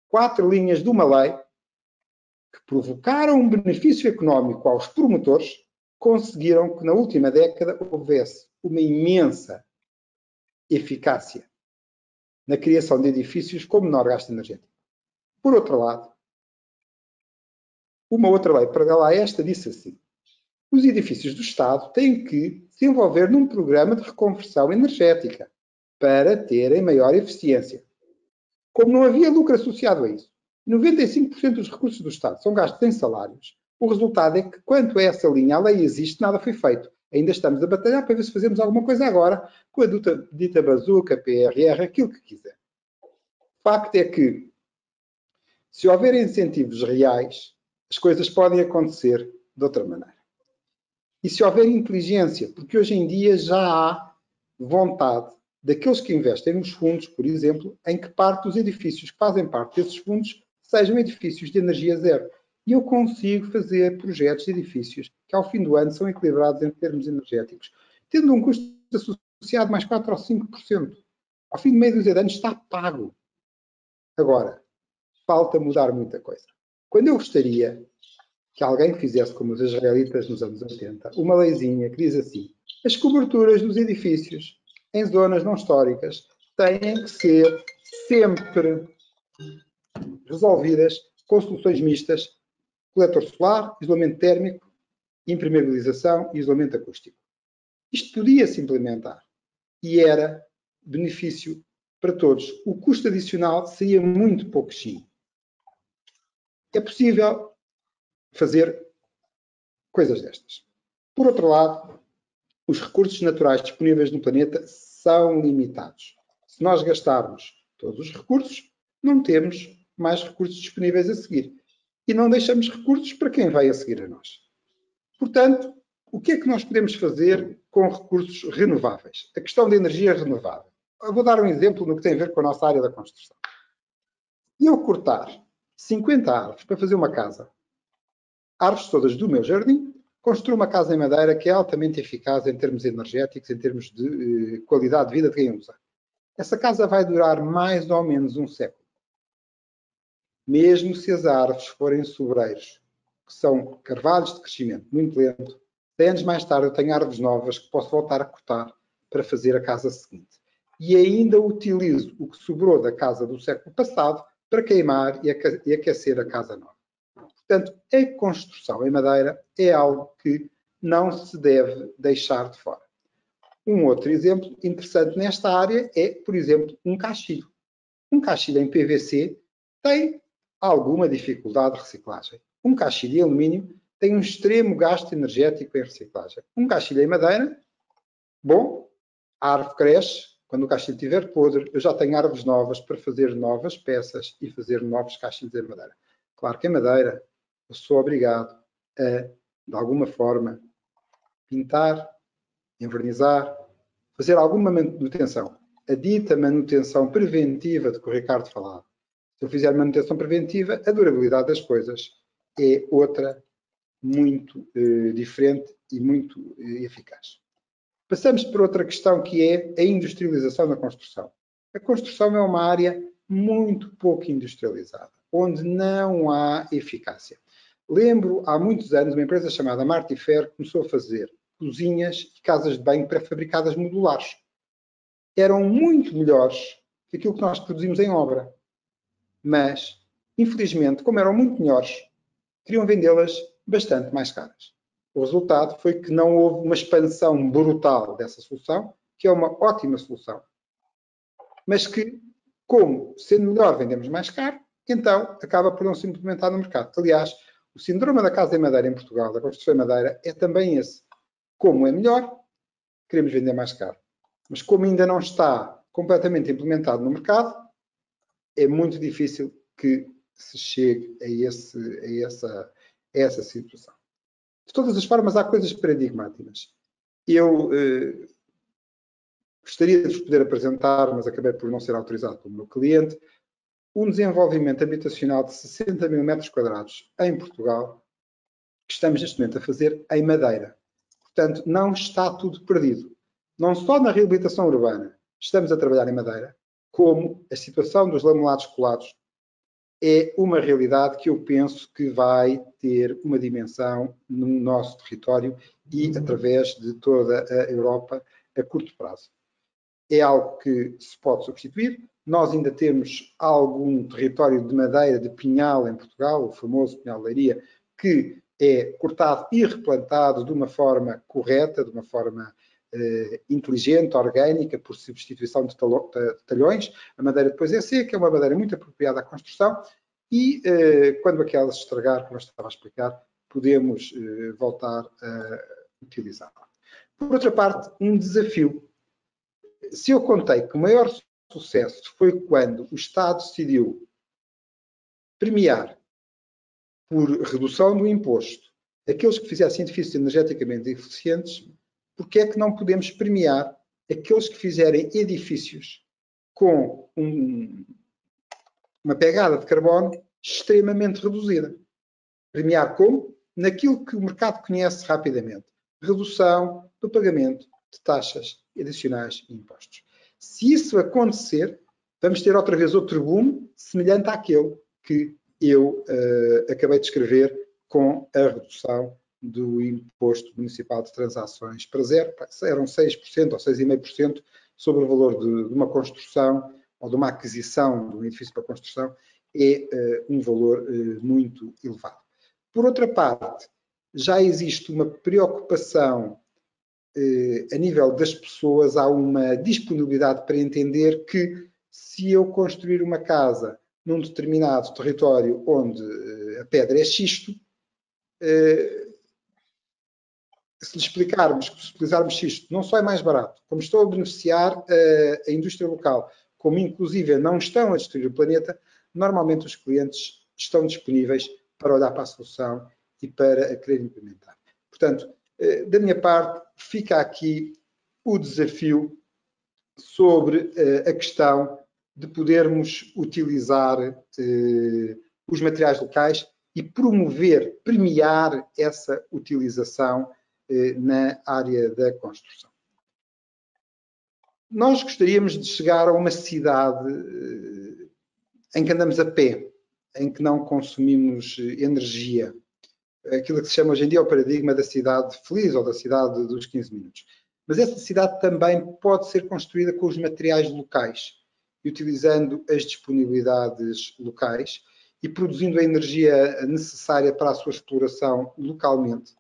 D: 4 linhas de uma lei que provocaram um benefício económico aos promotores, conseguiram que na última década houvesse uma imensa eficácia na criação de edifícios com menor gasto energético. Por outro lado, uma outra lei paralela a esta disse assim: os edifícios do Estado têm que se envolver num programa de reconversão energética para terem maior eficiência. Como não havia lucro associado a isso, 95% dos recursos do Estado são gastos em salários, o resultado é que, quanto a essa linha, a lei existe, nada foi feito. Ainda estamos a batalhar para ver se fazemos alguma coisa agora com a dita bazuca, PRR, aquilo que quiser. O facto é que, se houver incentivos reais, as coisas podem acontecer de outra maneira. E se houver inteligência, porque hoje em dia já há vontade daqueles que investem nos fundos, por exemplo, em que parte dos edifícios que fazem parte desses fundos sejam edifícios de energia zero. E eu consigo fazer projetos de edifícios que ao fim do ano são equilibrados em termos energéticos, tendo um custo associado mais 4 ou 5%. Ao fim de meia dúzia de anos está pago. Agora, falta mudar muita coisa. Quando eu gostaria que alguém fizesse como os israelitas nos anos 80, uma leizinha que diz assim: as coberturas dos edifícios em zonas não históricas têm que ser sempre resolvidas com soluções mistas, coletor solar, isolamento térmico, impermeabilização e isolamento acústico. Isto podia-se implementar e era benefício para todos. O custo adicional seria muito pouquinho. É possível fazer coisas destas. Por outro lado, os recursos naturais disponíveis no planeta são limitados. Se nós gastarmos todos os recursos, não temos mais recursos disponíveis a seguir. E não deixamos recursos para quem vai a seguir a nós. Portanto, o que é que nós podemos fazer com recursos renováveis? A questão da energia renovável. Eu vou dar um exemplo no que tem a ver com a nossa área da construção. E eu cortar 50 árvores para fazer uma casa, árvores todas do meu jardim, construo uma casa em madeira que é altamente eficaz em termos energéticos, em termos de qualidade de vida de quem usa. Essa casa vai durar mais ou menos um século. Mesmo se as árvores forem sobreiros, que são carvalhos de crescimento muito lento, 10 anos mais tarde eu tenho árvores novas que posso voltar a cortar para fazer a casa seguinte. E ainda utilizo o que sobrou da casa do século passado para queimar e aquecer a casa nova. Portanto, a construção em madeira é algo que não se deve deixar de fora. Um outro exemplo interessante nesta área é, por exemplo, um caixilho. Um caixilho em PVC tem alguma dificuldade de reciclagem. Um caixilho em alumínio tem um extremo gasto energético em reciclagem. Um caixilho em madeira, bom, a árvore cresce, quando o caixilho estiver podre, eu já tenho árvores novas para fazer novas peças e fazer novos caixilhos em madeira. Claro que em madeira eu sou obrigado a, de alguma forma, pintar, envernizar, fazer alguma manutenção. A dita manutenção preventiva de que o Ricardo falava. Se eu fizer manutenção preventiva, a durabilidade das coisas é outra muito diferente e muito eficaz. Passamos para outra questão que é a industrialização da construção. A construção é uma área muito pouco industrializada, onde não há eficácia. Lembro, há muitos anos, uma empresa chamada Martifer começou a fazer cozinhas e casas de banho pré-fabricadas modulares. Eram muito melhores que aquilo que nós produzimos em obra. Mas, infelizmente, como eram muito melhores, queriam vendê-las bastante mais caras. O resultado foi que não houve uma expansão brutal dessa solução, que é uma ótima solução, mas que, como sendo melhor vendemos mais caro, então acaba por não se implementar no mercado. Aliás, o síndrome da casa em madeira em Portugal, da construção em madeira, é também esse. Como é melhor, queremos vender mais caro. Mas como ainda não está completamente implementado no mercado, é muito difícil que se chegue a essa situação. De todas as formas, há coisas paradigmáticas. Eu gostaria de vos poder apresentar, mas acabei por não ser autorizado pelo meu cliente, um desenvolvimento habitacional de 60 mil metros quadrados em Portugal, que estamos neste momento a fazer em madeira. Portanto, não está tudo perdido. Não só na reabilitação urbana estamos a trabalhar em madeira, como a situação dos lamelados colados é uma realidade que eu penso que vai ter uma dimensão no nosso território e através de toda a Europa a curto prazo. É algo que se pode substituir. Nós ainda temos algum território de madeira de pinhal em Portugal, o famoso pinhal de Leiria, que é cortado e replantado de uma forma correta, de uma forma inteligente, orgânica, por substituição de talhões. A madeira depois é seca, é uma madeira muito apropriada à construção e quando aquela se estragar, como eu estava a explicar, podemos voltar a utilizá-la. Por outra parte, um desafio. Se eu contei que o maior sucesso foi quando o Estado decidiu premiar por redução do imposto aqueles que fizessem edifícios energeticamente eficientes, porque é que não podemos premiar aqueles que fizerem edifícios com uma pegada de carbono extremamente reduzida? Premiar como? Naquilo que o mercado conhece rapidamente. Redução do pagamento de taxas adicionais e impostos. Se isso acontecer, vamos ter outra vez outro boom semelhante àquele que eu acabei de descrever com a redução do imposto municipal de transações para zero. Eram 6% ou 6,5% sobre o valor de uma construção ou de uma aquisição de um edifício para construção. É um valor muito elevado. Por outra parte, já existe uma preocupação a nível das pessoas, há uma disponibilidade para entender que se eu construir uma casa num determinado território onde a pedra é xisto, se lhe explicarmos que se utilizarmos xisto não só é mais barato, como estou a beneficiar a indústria local, como inclusive não estão a destruir o planeta, normalmente os clientes estão disponíveis para olhar para a solução e para a querer implementar. Portanto, da minha parte, fica aqui o desafio sobre a questão de podermos utilizar os materiais locais e promover, premiar essa utilização na área da construção. Nós gostaríamos de chegar a uma cidade em que andamos a pé, em que não consumimos energia. Aquilo que se chama hoje em dia o paradigma da cidade feliz ou da cidade dos 15 minutos. Mas essa cidade também pode ser construída com os materiais locais e utilizando as disponibilidades locais e produzindo a energia necessária para a sua exploração localmente.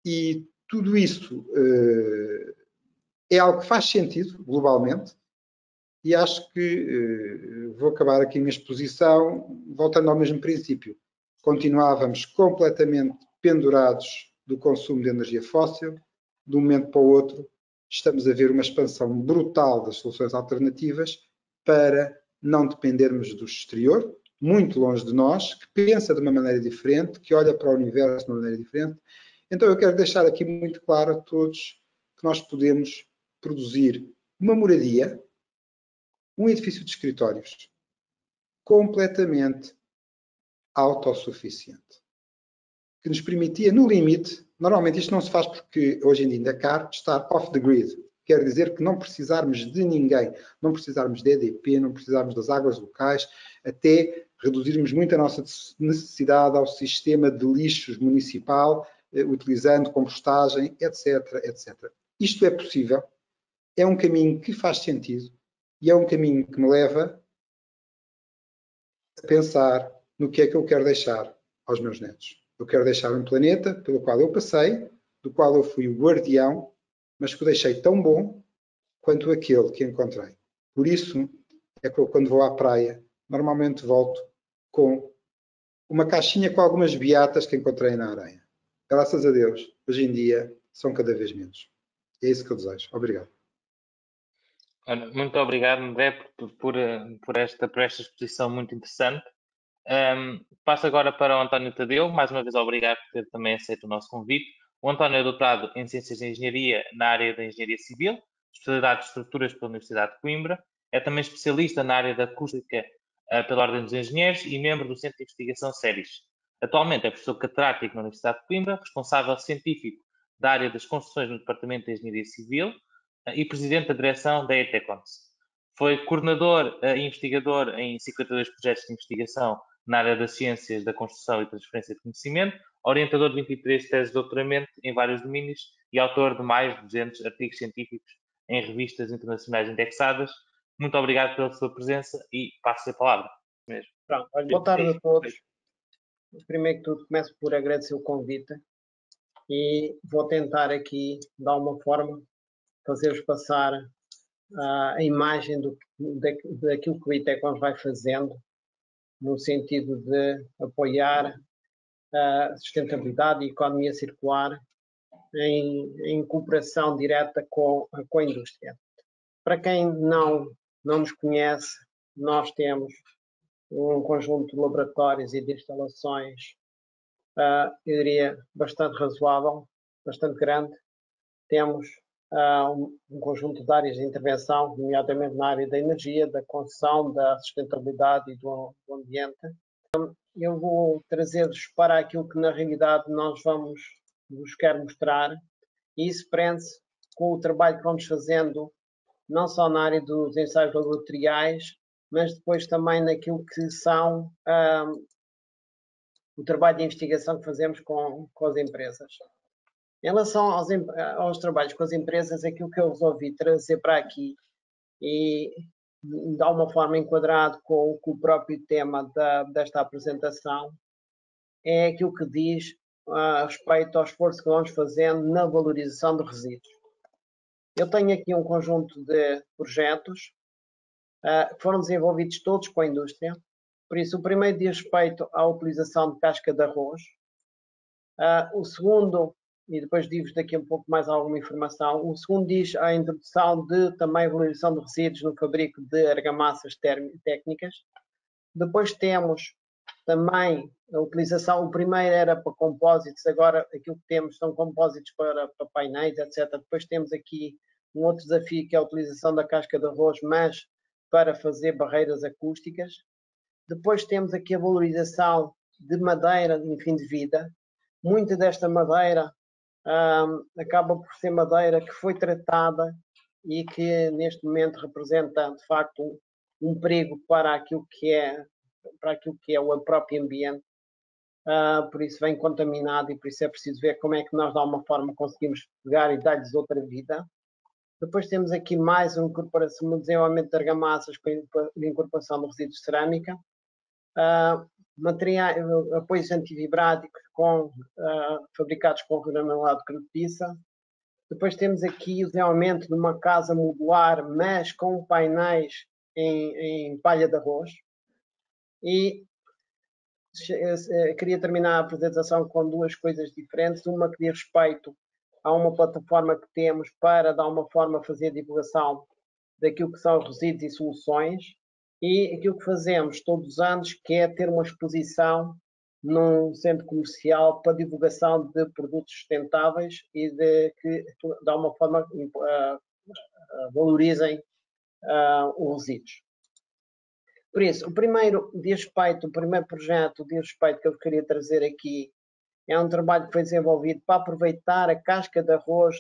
D: E tudo isso é algo que faz sentido globalmente e acho que vou acabar aqui a minha exposição voltando ao mesmo princípio. Continuávamos completamente pendurados do consumo de energia fóssil, de um momento para o outro estamos a ver uma expansão brutal das soluções alternativas para não dependermos do exterior, muito longe de nós, que pensa de uma maneira diferente, que olha para o universo de uma maneira diferente. Então eu quero deixar aqui muito claro a todos que nós podemos produzir uma moradia, um edifício de escritórios completamente autossuficiente, que nos permitia, no limite, normalmente isto não se faz porque hoje em dia ainda é caro, estar off the grid. Quer dizer que não precisarmos de ninguém, não precisarmos de EDP, não precisarmos das águas locais, até reduzirmos muito a nossa necessidade ao sistema de lixos municipal, utilizando compostagem, etc, etc. Isto é possível, é um caminho que faz sentido e é um caminho que me leva a pensar no que é que eu quero deixar aos meus netos. Eu quero deixar um planeta pelo qual eu passei, do qual eu fui o guardião, mas que o deixei tão bom quanto aquele que encontrei. Por isso é que eu, quando vou à praia, normalmente volto com uma caixinha com algumas beatas que encontrei na areia. Graças a Deus, hoje em dia, são cada vez menos. É isso que eu desejo. Obrigado.
A: Muito obrigado, André, por esta exposição muito interessante. Passo agora para o António Tadeu. Mais uma vez, obrigado por ter também aceito o nosso convite. O António é doutorado em Ciências de Engenharia na área da Engenharia Civil, especialidade de Estruturas pela Universidade de Coimbra. É também especialista na área da acústica pela Ordem dos Engenheiros e membro do Centro de Investigação CERIS. Atualmente é professor catedrático na Universidade de Coimbra, responsável científico da área das construções no Departamento de Engenharia Civil e presidente da direção da ETECONS. Foi coordenador e investigador em 52 projetos de investigação na área das ciências da construção e transferência de conhecimento, orientador de 23 teses de doutoramento em vários domínios e autor de mais de 200 artigos científicos em revistas internacionais indexadas. Muito obrigado pela sua presença e passo a palavra. Mesmo.
E: Pronto, boa tarde a todos. Primeiro que tudo, começo por agradecer o convite e vou tentar aqui, de alguma forma, fazer-vos passar a imagem daquilo que o ITECONS vai fazendo, no sentido de apoiar a sustentabilidade e a economia circular em cooperação direta com a indústria. Para quem não nos conhece, nós temos um conjunto de laboratórios e de instalações, eu diria, bastante razoável, bastante grande. Temos um conjunto de áreas de intervenção, nomeadamente na área da energia, da construção, da sustentabilidade e do ambiente. Eu vou trazer-vos para aquilo que na realidade nós vos quero mostrar, e isso prende-se com o trabalho que vamos fazendo, não só na área dos ensaios laboratoriais, mas depois também naquilo que são o trabalho de investigação que fazemos com as empresas. Em relação aos trabalhos com as empresas, aquilo que eu resolvi trazer para aqui e de alguma forma enquadrado com o próprio tema desta apresentação é aquilo que diz a respeito ao esforço que vamos fazendo na valorização de resíduos. Eu tenho aqui um conjunto de projetos que foram desenvolvidos todos com a indústria. Por isso, o primeiro diz respeito à utilização de casca de arroz. O segundo, e depois digo-vos daqui um pouco mais alguma informação, o segundo diz a introdução de também valorização de resíduos no fabrico de argamassas técnicas. Depois temos também a utilização, o primeiro era para compósitos, agora aquilo que temos são compósitos para painéis, etc. Depois temos aqui um outro desafio que é a utilização da casca de arroz, mas para fazer barreiras acústicas. Depois temos aqui a valorização de madeira em fim de vida. Muita desta madeira acaba por ser madeira que foi tratada e que neste momento representa de facto um perigo para aquilo que é o próprio ambiente. Por isso vem contaminado e por isso é preciso ver como é que nós de alguma forma conseguimos pegar e dar-lhes outra vida. Depois temos aqui mais um desenvolvimento de argamassas com incorporação de resíduos de cerâmica. Apoios antivibráticos fabricados com granulado de cortiça. Depois temos aqui o desenvolvimento de uma casa modular, mas com painéis em palha de arroz. E queria terminar a apresentação com duas coisas diferentes. Uma que diz respeito a uma plataforma que temos para, de alguma forma, fazer a divulgação daquilo que são os resíduos e soluções. E aquilo que fazemos todos os anos, que é ter uma exposição num centro comercial para divulgação de produtos sustentáveis e que, de alguma forma, valorizem os resíduos. Por isso, o primeiro projeto de respeito que eu queria trazer aqui é um trabalho que foi desenvolvido para aproveitar a casca de arroz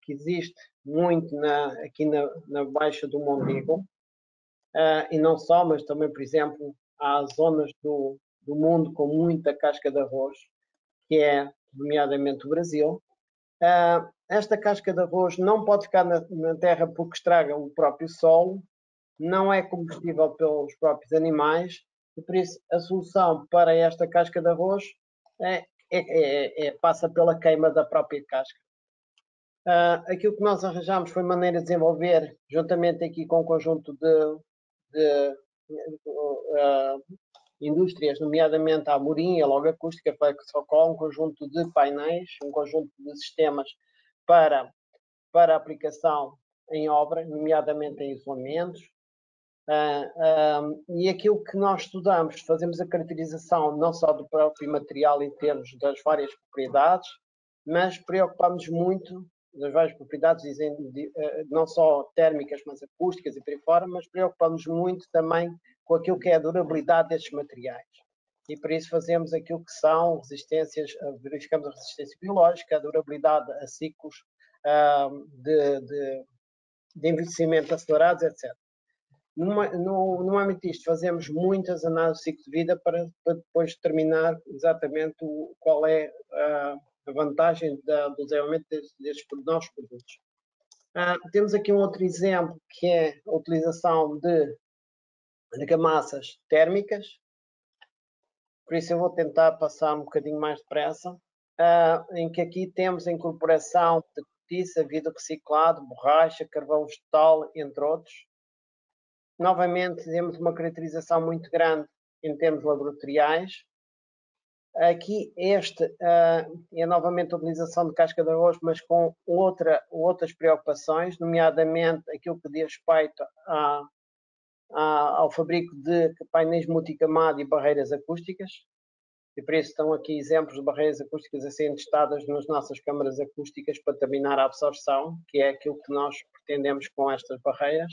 E: que existe muito aqui na Baixa do Mondego. E não só, mas também, por exemplo, há zonas do mundo com muita casca de arroz, que é, nomeadamente, o Brasil. Esta casca de arroz não pode ficar na terra porque estraga o próprio solo, não é combustível pelos próprios animais, e por isso a solução para esta casca de arroz passa pela queima da própria casca. Aquilo que nós arranjamos foi maneira de desenvolver, juntamente aqui com um conjunto de indústrias, nomeadamente a Amorim, a Logo Acústica, para que socorra um conjunto de painéis, um conjunto de sistemas para aplicação em obra, nomeadamente em isolamentos. E aquilo que nós estudamos, fazemos a caracterização não só do próprio material em termos das várias propriedades, mas preocupamos muito das várias propriedades, não só térmicas, mas acústicas e por aí fora, mas preocupamos muito também com aquilo que é a durabilidade destes materiais. E por isso fazemos aquilo que são resistências, verificamos a resistência biológica, a durabilidade a ciclos de envelhecimento acelerados, etc. No âmbito disto, fazemos muitas análises de ciclo de vida para depois determinar exatamente qual é a vantagem do desenvolvimento destes novos produtos. Temos aqui um outro exemplo, que é a utilização de argamassas térmicas. Por isso eu vou tentar passar um bocadinho mais depressa, em que aqui temos a incorporação de cortiça, vidro reciclado, borracha, carvão vegetal, entre outros. Novamente, temos uma caracterização muito grande em termos laboratoriais. Aqui é novamente a utilização de casca de arroz, mas com outras preocupações, nomeadamente aquilo que diz respeito ao fabrico de painéis multicamada e barreiras acústicas. E por isso estão aqui exemplos de barreiras acústicas a serem testadas nas nossas câmaras acústicas para determinar a absorção, que é aquilo que nós pretendemos com estas barreiras.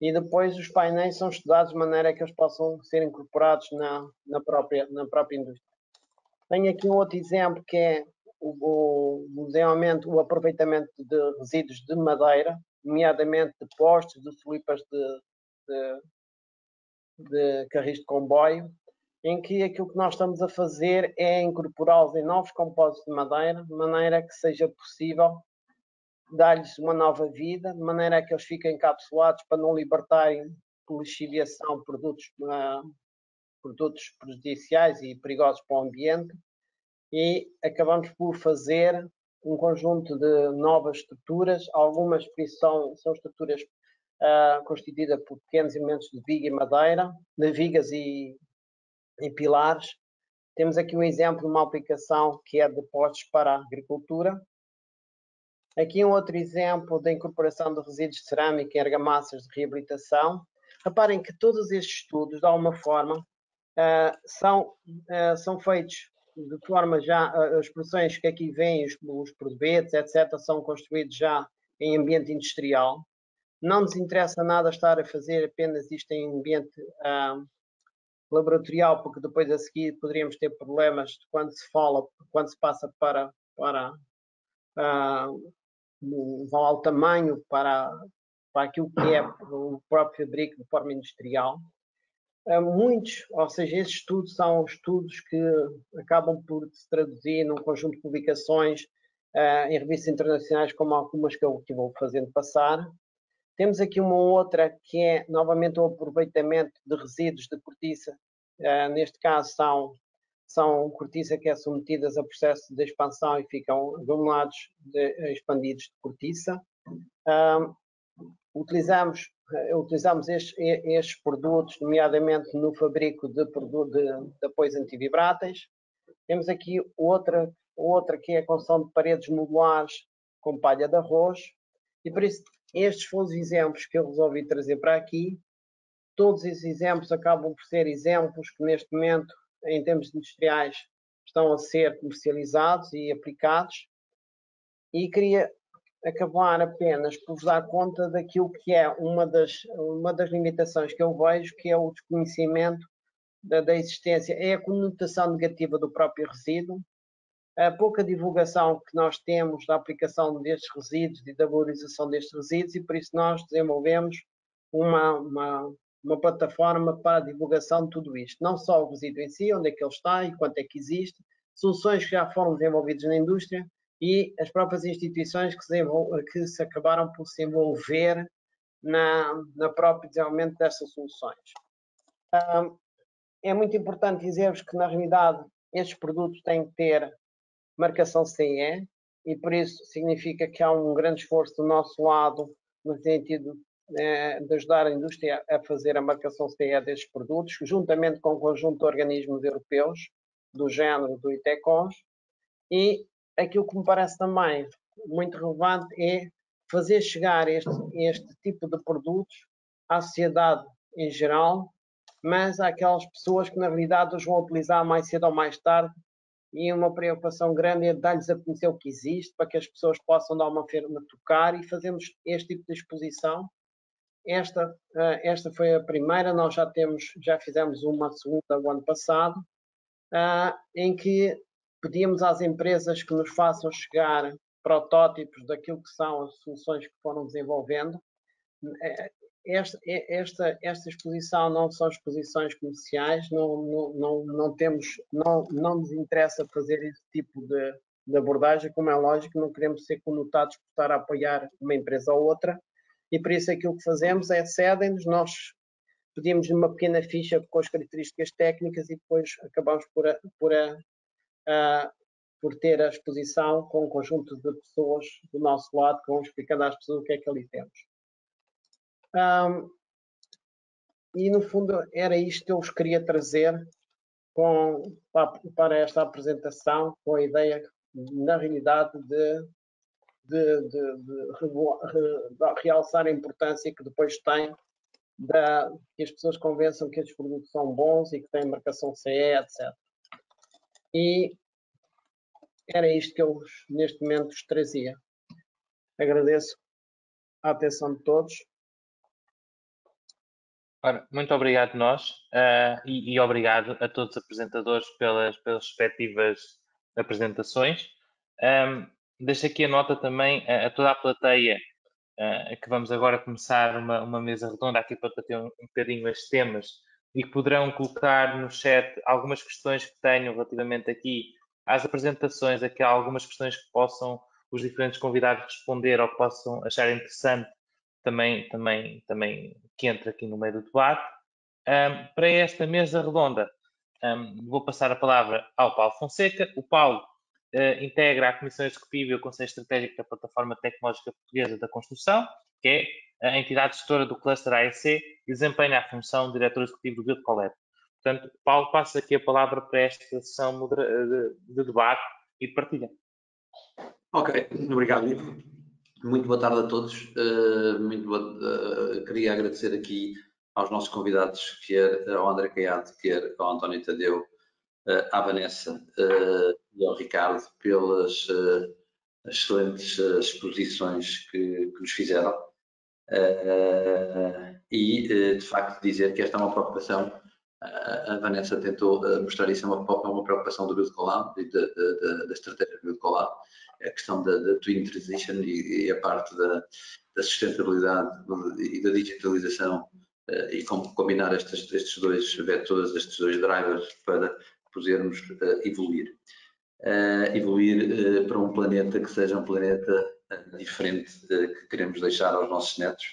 E: E depois os painéis são estudados de maneira que eles possam ser incorporados na própria indústria. Tenho aqui um outro exemplo que é o aproveitamento de resíduos de madeira, nomeadamente de postes, de solipas de carris de comboio, em que aquilo que nós estamos a fazer é incorporá-los em novos compósitos de madeira, de maneira que seja possível dar-lhes uma nova vida, de maneira que eles fiquem encapsulados para não libertarem por lixiviação produtos prejudiciais e perigosos para o ambiente, e acabamos por fazer um conjunto de novas estruturas, algumas são estruturas constituídas por pequenos elementos de viga e madeira, de vigas e pilares. Temos aqui um exemplo de uma aplicação que é de postes para a agricultura. Aqui um outro exemplo da incorporação de resíduos de cerâmica em argamassas de reabilitação. Reparem que todos estes estudos, de alguma forma, são feitos de forma já, as produções que aqui vêm, os produtos, etc., são construídos já em ambiente industrial. Não nos interessa nada estar a fazer apenas isto em ambiente laboratorial, porque depois a seguir poderíamos ter problemas quando se passa para o tamanho, para aquilo que é o próprio fabrico de forma industrial. Ou seja, esses estudos são estudos que acabam por se traduzir num conjunto de publicações em revistas internacionais, como algumas que eu vou fazendo passar. Temos aqui uma outra que é, novamente, o aproveitamento de resíduos de cortiça. Neste caso, são cortiça que é submetidas a processo de expansão e ficam aglomerados expandidos de cortiça. Utilizamos estes produtos, nomeadamente no fabrico de apoios antivibráteis. Temos aqui outra que é a construção de paredes modulares com palha de arroz. E por isso, estes foram os exemplos que eu resolvi trazer para aqui. Todos esses exemplos acabam por ser exemplos que, neste momento, em termos industriais, estão a ser comercializados e aplicados. E queria acabar apenas por vos dar conta daquilo que é uma das limitações que eu vejo, que é o desconhecimento da existência, é a conotação negativa do próprio resíduo, a pouca divulgação que nós temos da aplicação destes resíduos e da valorização destes resíduos, e por isso nós desenvolvemos uma plataforma para a divulgação de tudo isto. Não só o resíduo em si, onde é que ele está e quanto é que existe, soluções que já foram desenvolvidas na indústria e as próprias instituições que se acabaram por se envolver na próprio desenvolvimento destas soluções. É muito importante dizer-vos que, na realidade, estes produtos têm que ter marcação CE e por isso significa que há um grande esforço do nosso lado no sentido de ajudar a indústria a fazer a marcação CE destes produtos, juntamente com o conjunto de organismos europeus do género do ITECONS. E aquilo que me parece também muito relevante é fazer chegar este tipo de produtos à sociedade em geral, mas àquelas pessoas que na realidade os vão utilizar mais cedo ou mais tarde, e uma preocupação grande é dar-lhes a conhecer o que existe, para que as pessoas possam dar uma feira a tocar, e fazemos este tipo de exposição. Esta foi a primeira, nós já fizemos uma segunda o ano passado, em que pedimos às empresas que nos façam chegar protótipos daquilo que são as soluções que foram desenvolvendo. Esta exposição não são exposições comerciais, não nos interessa fazer esse tipo de abordagem, como é lógico, não queremos ser conotados por estar a apoiar uma empresa ou outra, e por isso aquilo que fazemos é cedem-nos, nós pedimos uma pequena ficha com as características técnicas e depois acabamos por ter a exposição com um conjunto de pessoas do nosso lado que vão explicando às pessoas o que é que ali temos. E no fundo era isto que eu vos queria trazer para esta apresentação, com a ideia, na realidade, de realçar a importância que depois tem que as pessoas convençam que estes produtos são bons e que têm marcação CE, etc. E era isto que eu neste momento vos trazia. Agradeço a atenção de todos.
A: Ora, muito obrigado nós e obrigado a todos os apresentadores pelas respectivas apresentações. Deixo aqui a nota também a toda a plateia que vamos agora começar uma mesa redonda aqui para bater um bocadinho estes temas e que poderão colocar no chat algumas questões que tenham relativamente aqui às apresentações, aqui há algumas questões que possam os diferentes convidados responder ou que possam achar interessante também que entre aqui no meio do debate. Para esta mesa redonda, vou passar a palavra ao Paulo Fonseca. O Paulo integra a Comissão Executiva e o Conselho Estratégico da Plataforma Tecnológica Portuguesa da Construção, que é a entidade gestora do Cluster AEC, e desempenha a função de Diretor Executivo do Build Collab. Portanto, Paulo, passo aqui a palavra para esta sessão de debate e de partilha.
F: Ok, obrigado. Muito boa tarde a todos. Queria agradecer aqui aos nossos convidados, quer ao André Caiado, quer ao António Tadeu, à Vanessa e ao Ricardo pelas excelentes exposições que nos fizeram. E, de facto, dizer que esta é uma preocupação. A Vanessa tentou mostrar isso, é uma preocupação do Build Collab e da estratégia do Build Collab, a questão da Twin Transition e a parte da sustentabilidade e da digitalização, e como combinar estes dois vetores, estes dois drivers para podermos evoluir para um planeta que seja um planeta diferente que queremos deixar aos nossos netos,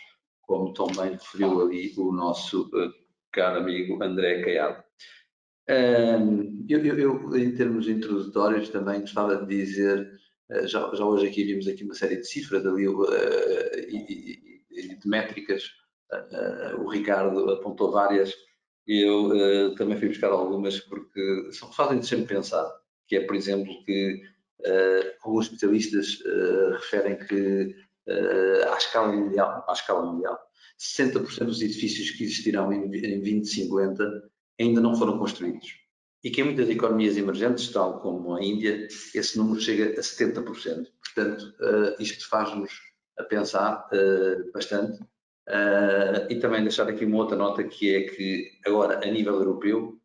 F: como também referiu ali o nosso caro amigo André Caiado. Eu, em termos introdutórios, também gostava de dizer, já hoje aqui vimos aqui uma série de cifras ali, e de métricas, o Ricardo apontou várias, e eu também fui buscar algumas porque fazem-nos sempre pensar, que é, por exemplo, que alguns especialistas referem que à escala mundial, 60% dos edifícios que existirão em 2050 ainda não foram construídos. E que em muitas economias emergentes, tal como a Índia, esse número chega a 70%. Portanto, isto faz-nos a pensar bastante. E também deixar aqui uma outra nota, que é que agora, a nível europeu,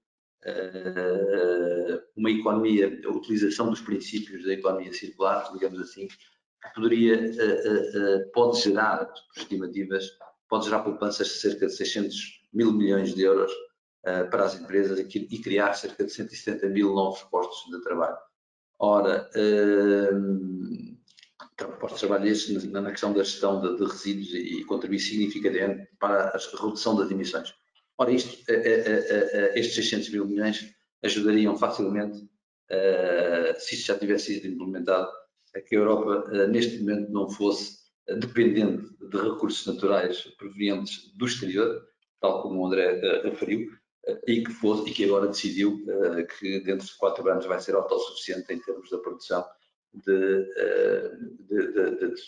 F: uma economia, a utilização dos princípios da economia circular, digamos assim, pode gerar, por estimativas, pode gerar poupanças de cerca de 600 mil milhões de euros para as empresas e criar cerca de 170 mil novos postos de trabalho. Ora, postos de trabalho estes na questão da gestão de resíduos e contribuir significativamente para a redução das emissões. Ora, estes 600 mil milhões ajudariam facilmente se isto já tivesse sido implementado, que a Europa neste momento não fosse dependente de recursos naturais provenientes do exterior, tal como o André referiu, e que agora decidiu que dentro de 4 anos vai ser autossuficiente em termos da produção de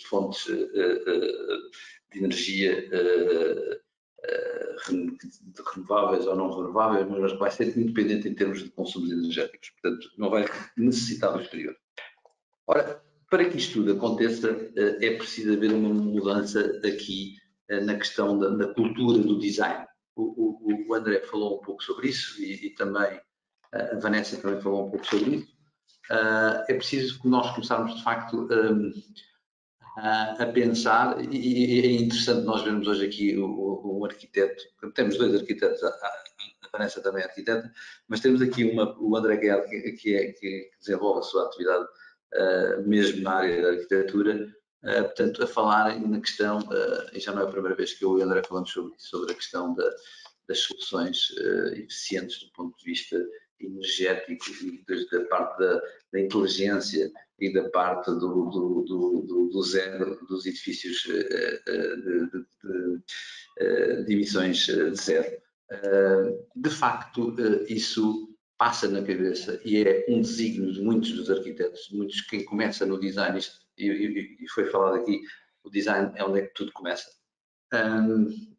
F: fontes de energia renováveis ou não renováveis, mas vai ser independente em termos de consumos energéticos, portanto não vai necessitar do exterior. Ora, para que isto tudo aconteça, é preciso haver uma mudança aqui na questão da cultura do design. O André falou um pouco sobre isso e também a Vanessa também falou um pouco sobre isso. É preciso que nós começarmos de facto a pensar, e é interessante nós vermos hoje aqui um arquiteto, temos 2 arquitetos, a Vanessa também é arquiteta, mas temos aqui o André Guerra que desenvolve a sua atividade mesmo na área da arquitetura, portanto a falar na questão, e já não é a primeira vez que eu e o André falamos sobre a questão das soluções eficientes do ponto de vista energético e da parte da inteligência e da parte do zero, dos edifícios de emissões de zero. De facto, isso passa na cabeça e é um desígnio de muitos dos arquitetos, muitos quem começa no design, e foi falado aqui, o design é onde é que tudo começa.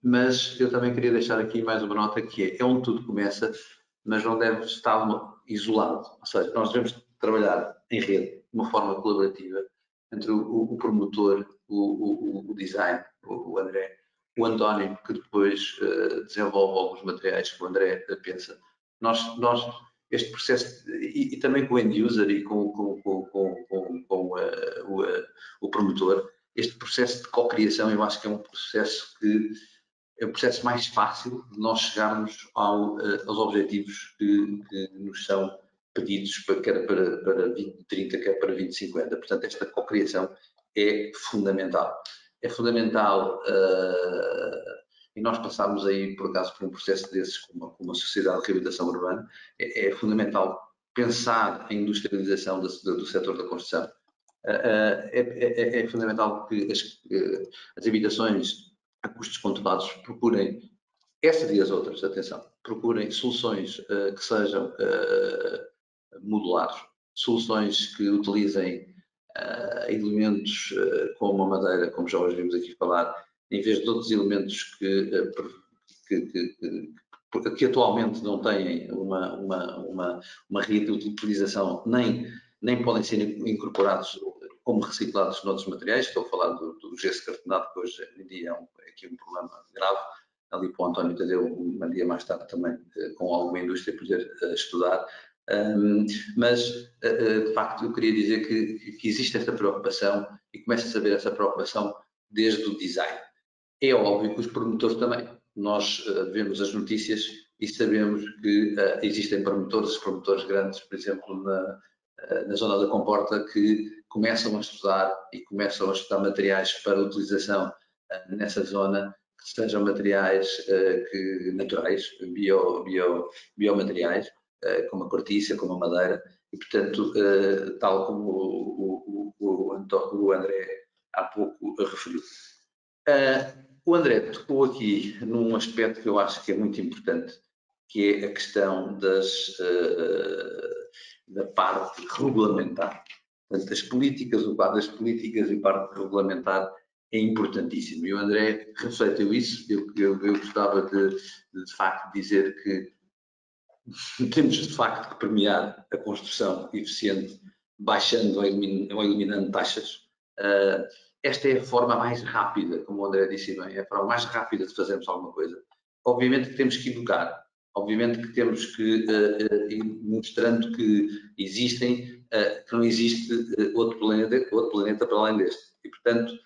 F: Mas eu também queria deixar aqui mais uma nota que é onde tudo começa, mas não deve estar isolado, ou seja, nós devemos trabalhar em rede, de uma forma colaborativa, entre o promotor, o design, o André, o António, que depois desenvolve alguns materiais que o André pensa. Nós este processo, e também com o end user e com o promotor, este processo de co-criação eu acho que é um processo que é o processo mais fácil de nós chegarmos aos objetivos que nos são pedidos, quer para 2030, quer para 2050. Portanto, esta co-criação é fundamental. É fundamental, e nós passamos aí, por acaso, por um processo desses, com uma sociedade de reabilitação urbana, é fundamental pensar a industrialização do setor da construção. É fundamental que as habitações a custos controlados procurem, essas e as outras, atenção, procurem soluções que sejam modulares, soluções que utilizem elementos como a madeira, como já hoje vimos aqui falar, em vez de outros elementos que atualmente não têm uma rede de utilização, nem podem ser incorporados como reciclados noutros materiais. Estou a falar do gesso cartonado, que hoje em dia é aqui um problema grave. Ali para o António Tadeu, um dia mais tarde também, com alguma indústria, poder estudar. Mas, de facto, eu queria dizer que existe esta preocupação e começa a haver essa preocupação desde o design. É óbvio que os promotores também. Nós vemos as notícias e sabemos que existem promotores grandes, por exemplo, na zona da Comporta, que começam a estudar materiais para utilização nessa zona, que sejam materiais naturais, biomateriais, como a cortiça, como a madeira, e portanto, tal como o André há pouco referiu. O André tocou aqui num aspecto que eu acho que é muito importante, que é a questão da parte regulamentar. Portanto, as políticas, o quadro das políticas e a parte regulamentar é importantíssimo. E o André refletiu isso. Eu gostava de facto dizer que temos de facto que premiar a construção eficiente, baixando ou eliminando taxas. Esta é a forma mais rápida, como o André disse bem, é a forma mais rápida de fazermos alguma coisa. Obviamente que temos que educar, obviamente que temos que ir mostrando que existem, que não existe outro planeta para além deste. E, portanto,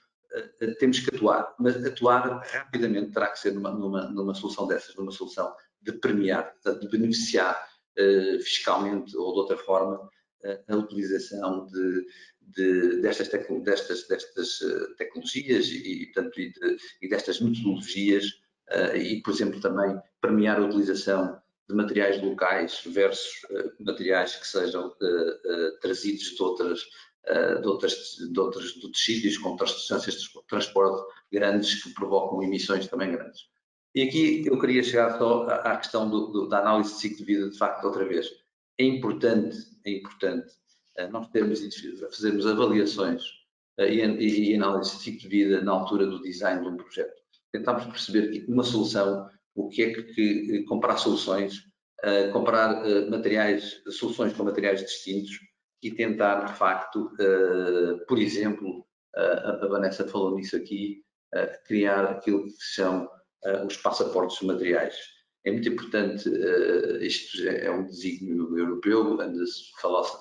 F: temos que atuar, mas atuar rapidamente terá que ser numa solução dessas, numa solução de premiar, de beneficiar fiscalmente ou de outra forma a utilização destas tecnologias e destas metodologias e, por exemplo, também premiar a utilização de materiais locais versus materiais que sejam trazidos de outros sítios com distâncias de transporte grandes que provocam emissões também grandes. E aqui eu queria chegar só à questão da análise de ciclo de vida, de facto, outra vez. É importante nós fazermos avaliações e análise de ciclo de vida na altura do design de um projeto. Tentarmos perceber que uma solução, o que é que comparar soluções, comparar soluções com materiais distintos e tentar, de facto, por exemplo, a Vanessa falou nisso aqui, criar aquilo que são os passaportes materiais. É muito importante, isto é um desígnio europeu,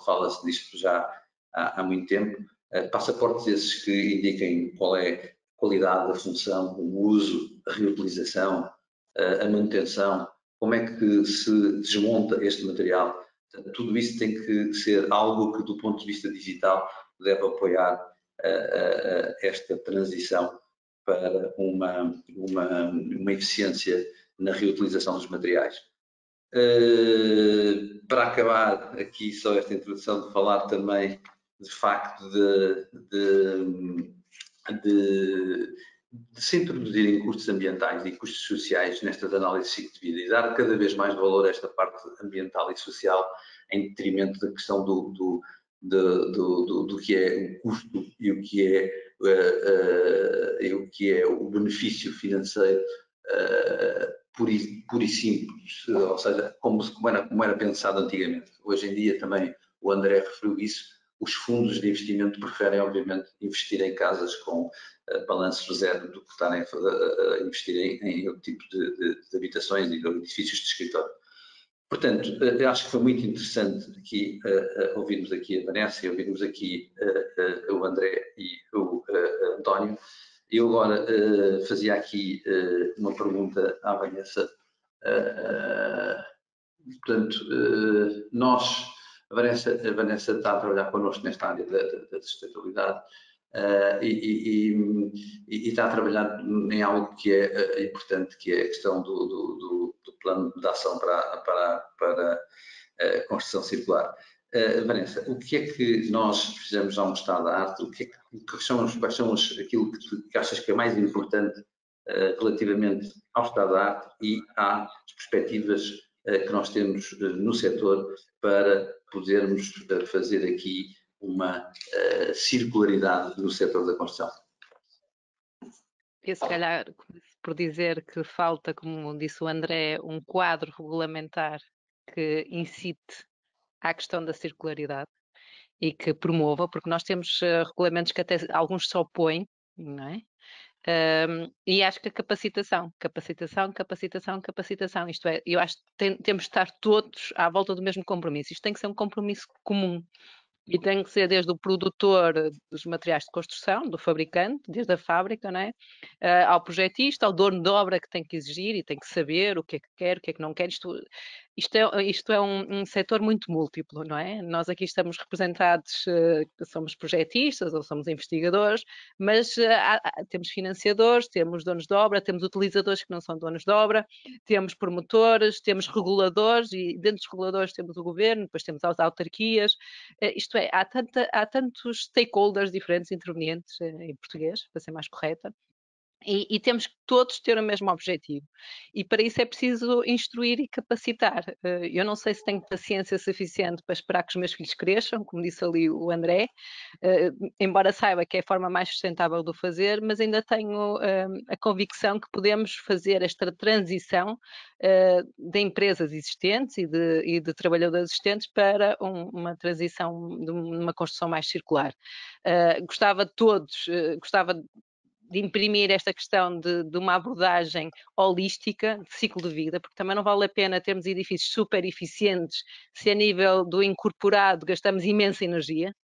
F: fala-se disto já há muito tempo, passaportes esses que indiquem qual é a qualidade, a função, o uso, a reutilização, a manutenção, como é que se desmonta este material. Tudo isso tem que ser algo que, do ponto de vista digital, deve apoiar esta transição para uma eficiência na reutilização dos materiais. Para acabar aqui só esta introdução, de falar também, de facto, de se introduzirem custos ambientais e custos sociais nestas análises de ciclo de vida e dar cada vez mais valor a esta parte ambiental e social em detrimento da questão do que é o custo e o que é o benefício financeiro puro e simples, ou seja, como era pensado antigamente. Hoje em dia também o André referiu isso, os fundos de investimento preferem, obviamente, investir em casas com balanço zero do que estarem a investir em outro tipo de habitações e de edifícios de escritório. Portanto, eu acho que foi muito interessante aqui ouvirmos aqui a Vanessa, ouvirmos aqui o André e o António. Eu agora fazia aqui uma pergunta à Vanessa. Portanto, a Vanessa está a trabalhar connosco nesta área da sustentabilidade e está a trabalhar em algo que é importante, que é a questão do plano de ação para a construção circular. Vanessa, o que é que nós fizemos ao Estado da Arte? Quais são aquilo que achas que é mais importante relativamente ao Estado da Arte e às perspectivas que nós temos no setor para podermos fazer aqui uma circularidade no setor da construção?
C: Eu, se calhar, por dizer que falta, como disse o André, um quadro regulamentar que incite à questão da circularidade e que promova, porque nós temos regulamentos que até alguns só põem, não é? E acho que a capacitação, isto é, eu acho que temos de estar todos à volta do mesmo compromisso. Isto tem que ser um compromisso comum. E tem que ser desde o produtor dos materiais de construção, do fabricante, desde a fábrica, não é? Ao projetista, ao dono de obra que tem que exigir e tem que saber o que é que quer, o que é que não quer. Isto é um setor muito múltiplo, não é? Nós aqui estamos representados, somos projetistas ou somos investigadores, mas temos financiadores, temos donos de obra, temos utilizadores que não são donos de obra, temos promotores, temos reguladores e dentro dos reguladores temos o governo, depois temos as autarquias. Isto é, há tantos stakeholders diferentes, intervenientes em português, para ser mais correta, e temos que todos ter o mesmo objetivo. E para isso é preciso instruir e capacitar. Eu não sei se tenho paciência suficiente para esperar que os meus filhos cresçam, como disse ali o André, embora saiba que é a forma mais sustentável de o fazer, mas ainda tenho a convicção que podemos fazer esta transição de empresas existentes e de trabalhadores existentes para uma transição de uma construção mais circular. Gostava de imprimir esta questão de uma abordagem holística de ciclo de vida, porque também não vale a pena termos edifícios super eficientes se a nível do incorporado gastamos imensa energia.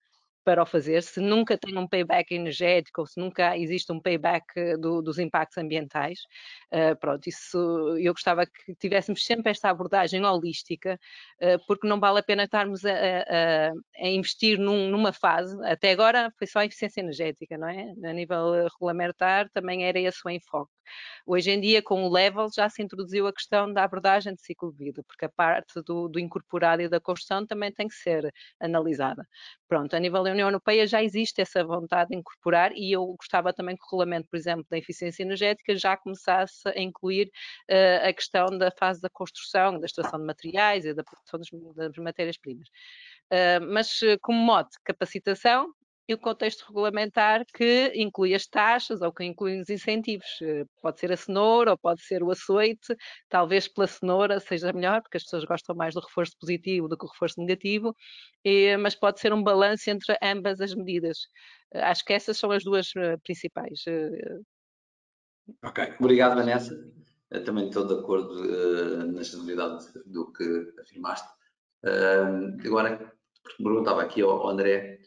C: para o fazer, se nunca tem um payback energético ou se nunca existe um payback dos impactos ambientais. Pronto, isso eu gostava que tivéssemos sempre esta abordagem holística, porque não vale a pena estarmos a investir numa fase. Até agora foi só a eficiência energética, não é? A nível regulamentar também era esse o enfoque. Hoje em dia, com o level, já se introduziu a questão da abordagem de ciclo de vida, porque a parte do incorporado e da construção também tem que ser analisada. Pronto, a nível da União Europeia já existe essa vontade de incorporar e eu gostava também que o regulamento, por exemplo, da eficiência energética já começasse a incluir a questão da fase da construção, da extração de materiais e da produção das matérias-primas. Mas como mote, capacitação e o contexto regulamentar que inclui as taxas ou que inclui os incentivos. Pode ser a cenoura ou pode ser o açoite, talvez pela cenoura seja melhor, porque as pessoas gostam mais do reforço positivo do que o reforço negativo, mas pode ser um balanço entre ambas as medidas. Acho que essas são as duas principais.
F: Ok, obrigado, Vanessa. Também estou de acordo na generalidade do que afirmaste. Agora, perguntava aqui ao André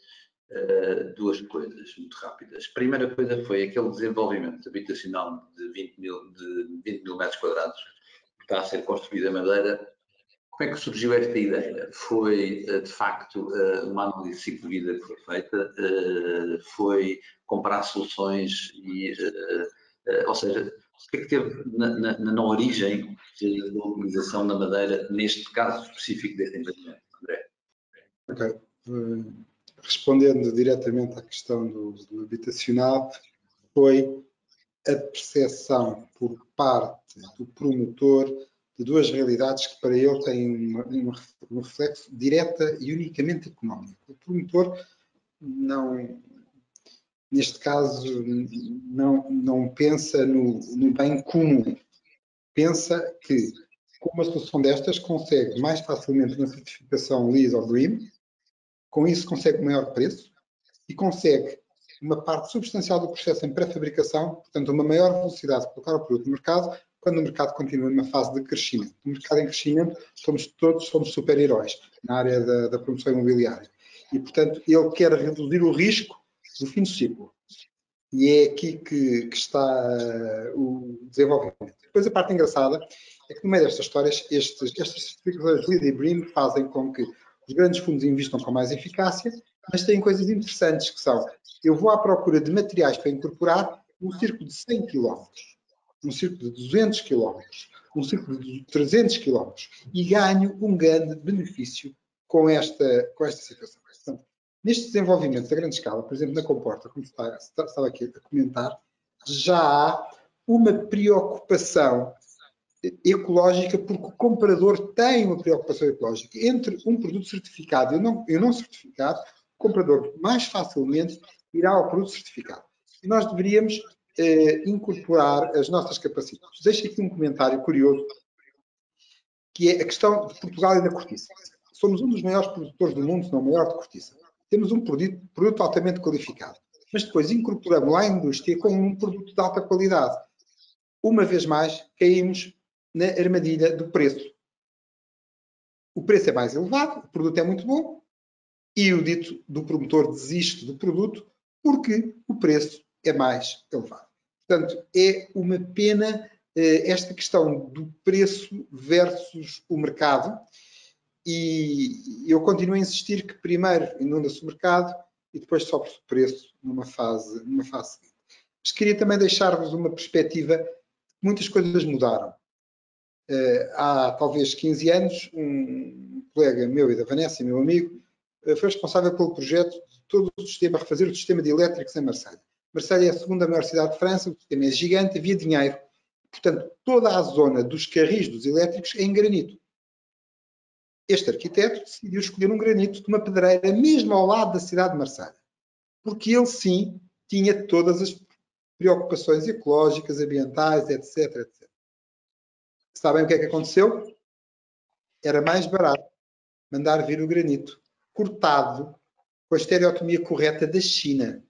F: duas coisas muito rápidas. A primeira coisa foi aquele desenvolvimento habitacional de 20 mil metros quadrados que está a ser construído em Madeira. Como é que surgiu esta ideia? Foi, de facto, uma análise de ciclo de vida que foi feita? Foi comparar soluções e... ou seja, o que é que teve na origem da utilização da madeira, neste caso específico deste empreendimento, André?
D: Ok. Respondendo diretamente à questão do habitacional, foi a percepção por parte do promotor de duas realidades que para ele têm um reflexo direta e unicamente económico. O promotor não... Neste caso, não pensa no bem comum. Pensa que, com uma solução destas, consegue mais facilmente uma certificação LEED ou BREEAM, com isso consegue um maior preço e consegue uma parte substancial do processo em pré-fabricação, portanto, uma maior velocidade de colocar o produto no mercado, quando o mercado continua numa fase de crescimento. No mercado em crescimento, todos somos super-heróis na área da promoção imobiliária. E, portanto, ele quer reduzir o risco do fim do ciclo. E é aqui que está o desenvolvimento. Depois, a parte engraçada é que, no meio destas histórias, estas certificações LEED e BREEAM fazem com que os grandes fundos investam com mais eficácia, mas têm coisas interessantes que são: eu vou à procura de materiais para incorporar um círculo de 100 km, um círculo de 200 km, um círculo de 300 km e ganho um grande benefício com esta situação. Portanto, neste desenvolvimento a grande escala, por exemplo, na Comporta, como estava aqui a comentar, já há uma preocupação ecológica, porque o comprador tem uma preocupação ecológica. Entre um produto certificado e o não certificado, o comprador mais facilmente irá ao produto certificado. E nós deveríamos incorporar as nossas capacidades. Deixo aqui um comentário curioso, que é a questão de Portugal e da cortiça. Somos um dos maiores produtores do mundo, se não o maior de cortiça. Temos um produto altamente qualificado, mas depois incorporamos lá a indústria com um produto de alta qualidade. Uma vez mais, caímos na armadilha do preço. O preço é mais elevado, o produto é muito bom e o dito do promotor desiste do produto porque o preço é mais elevado. Portanto, é uma pena esta questão do preço versus o mercado, e eu continuo a insistir que primeiro inunda-se o mercado e depois sobe-se o preço numa fase seguinte. Mas queria também deixar-vos uma perspectiva de que muitas coisas mudaram. Há talvez 15 anos, um colega meu e da Vanessa, meu amigo, foi responsável pelo projeto de todo o sistema, refazer o sistema de elétricos em Marselha. Marselha é a segunda maior cidade de França, o sistema é gigante, havia dinheiro. Portanto, toda a zona dos carris dos elétricos é em granito. Este arquiteto decidiu escolher um granito de uma pedreira mesmo ao lado da cidade de Marselha, porque ele sim tinha todas as preocupações ecológicas, ambientais, etc, etc. Sabem o que é que aconteceu? Era mais barato mandar vir o granito cortado com a estereotomia correta da China.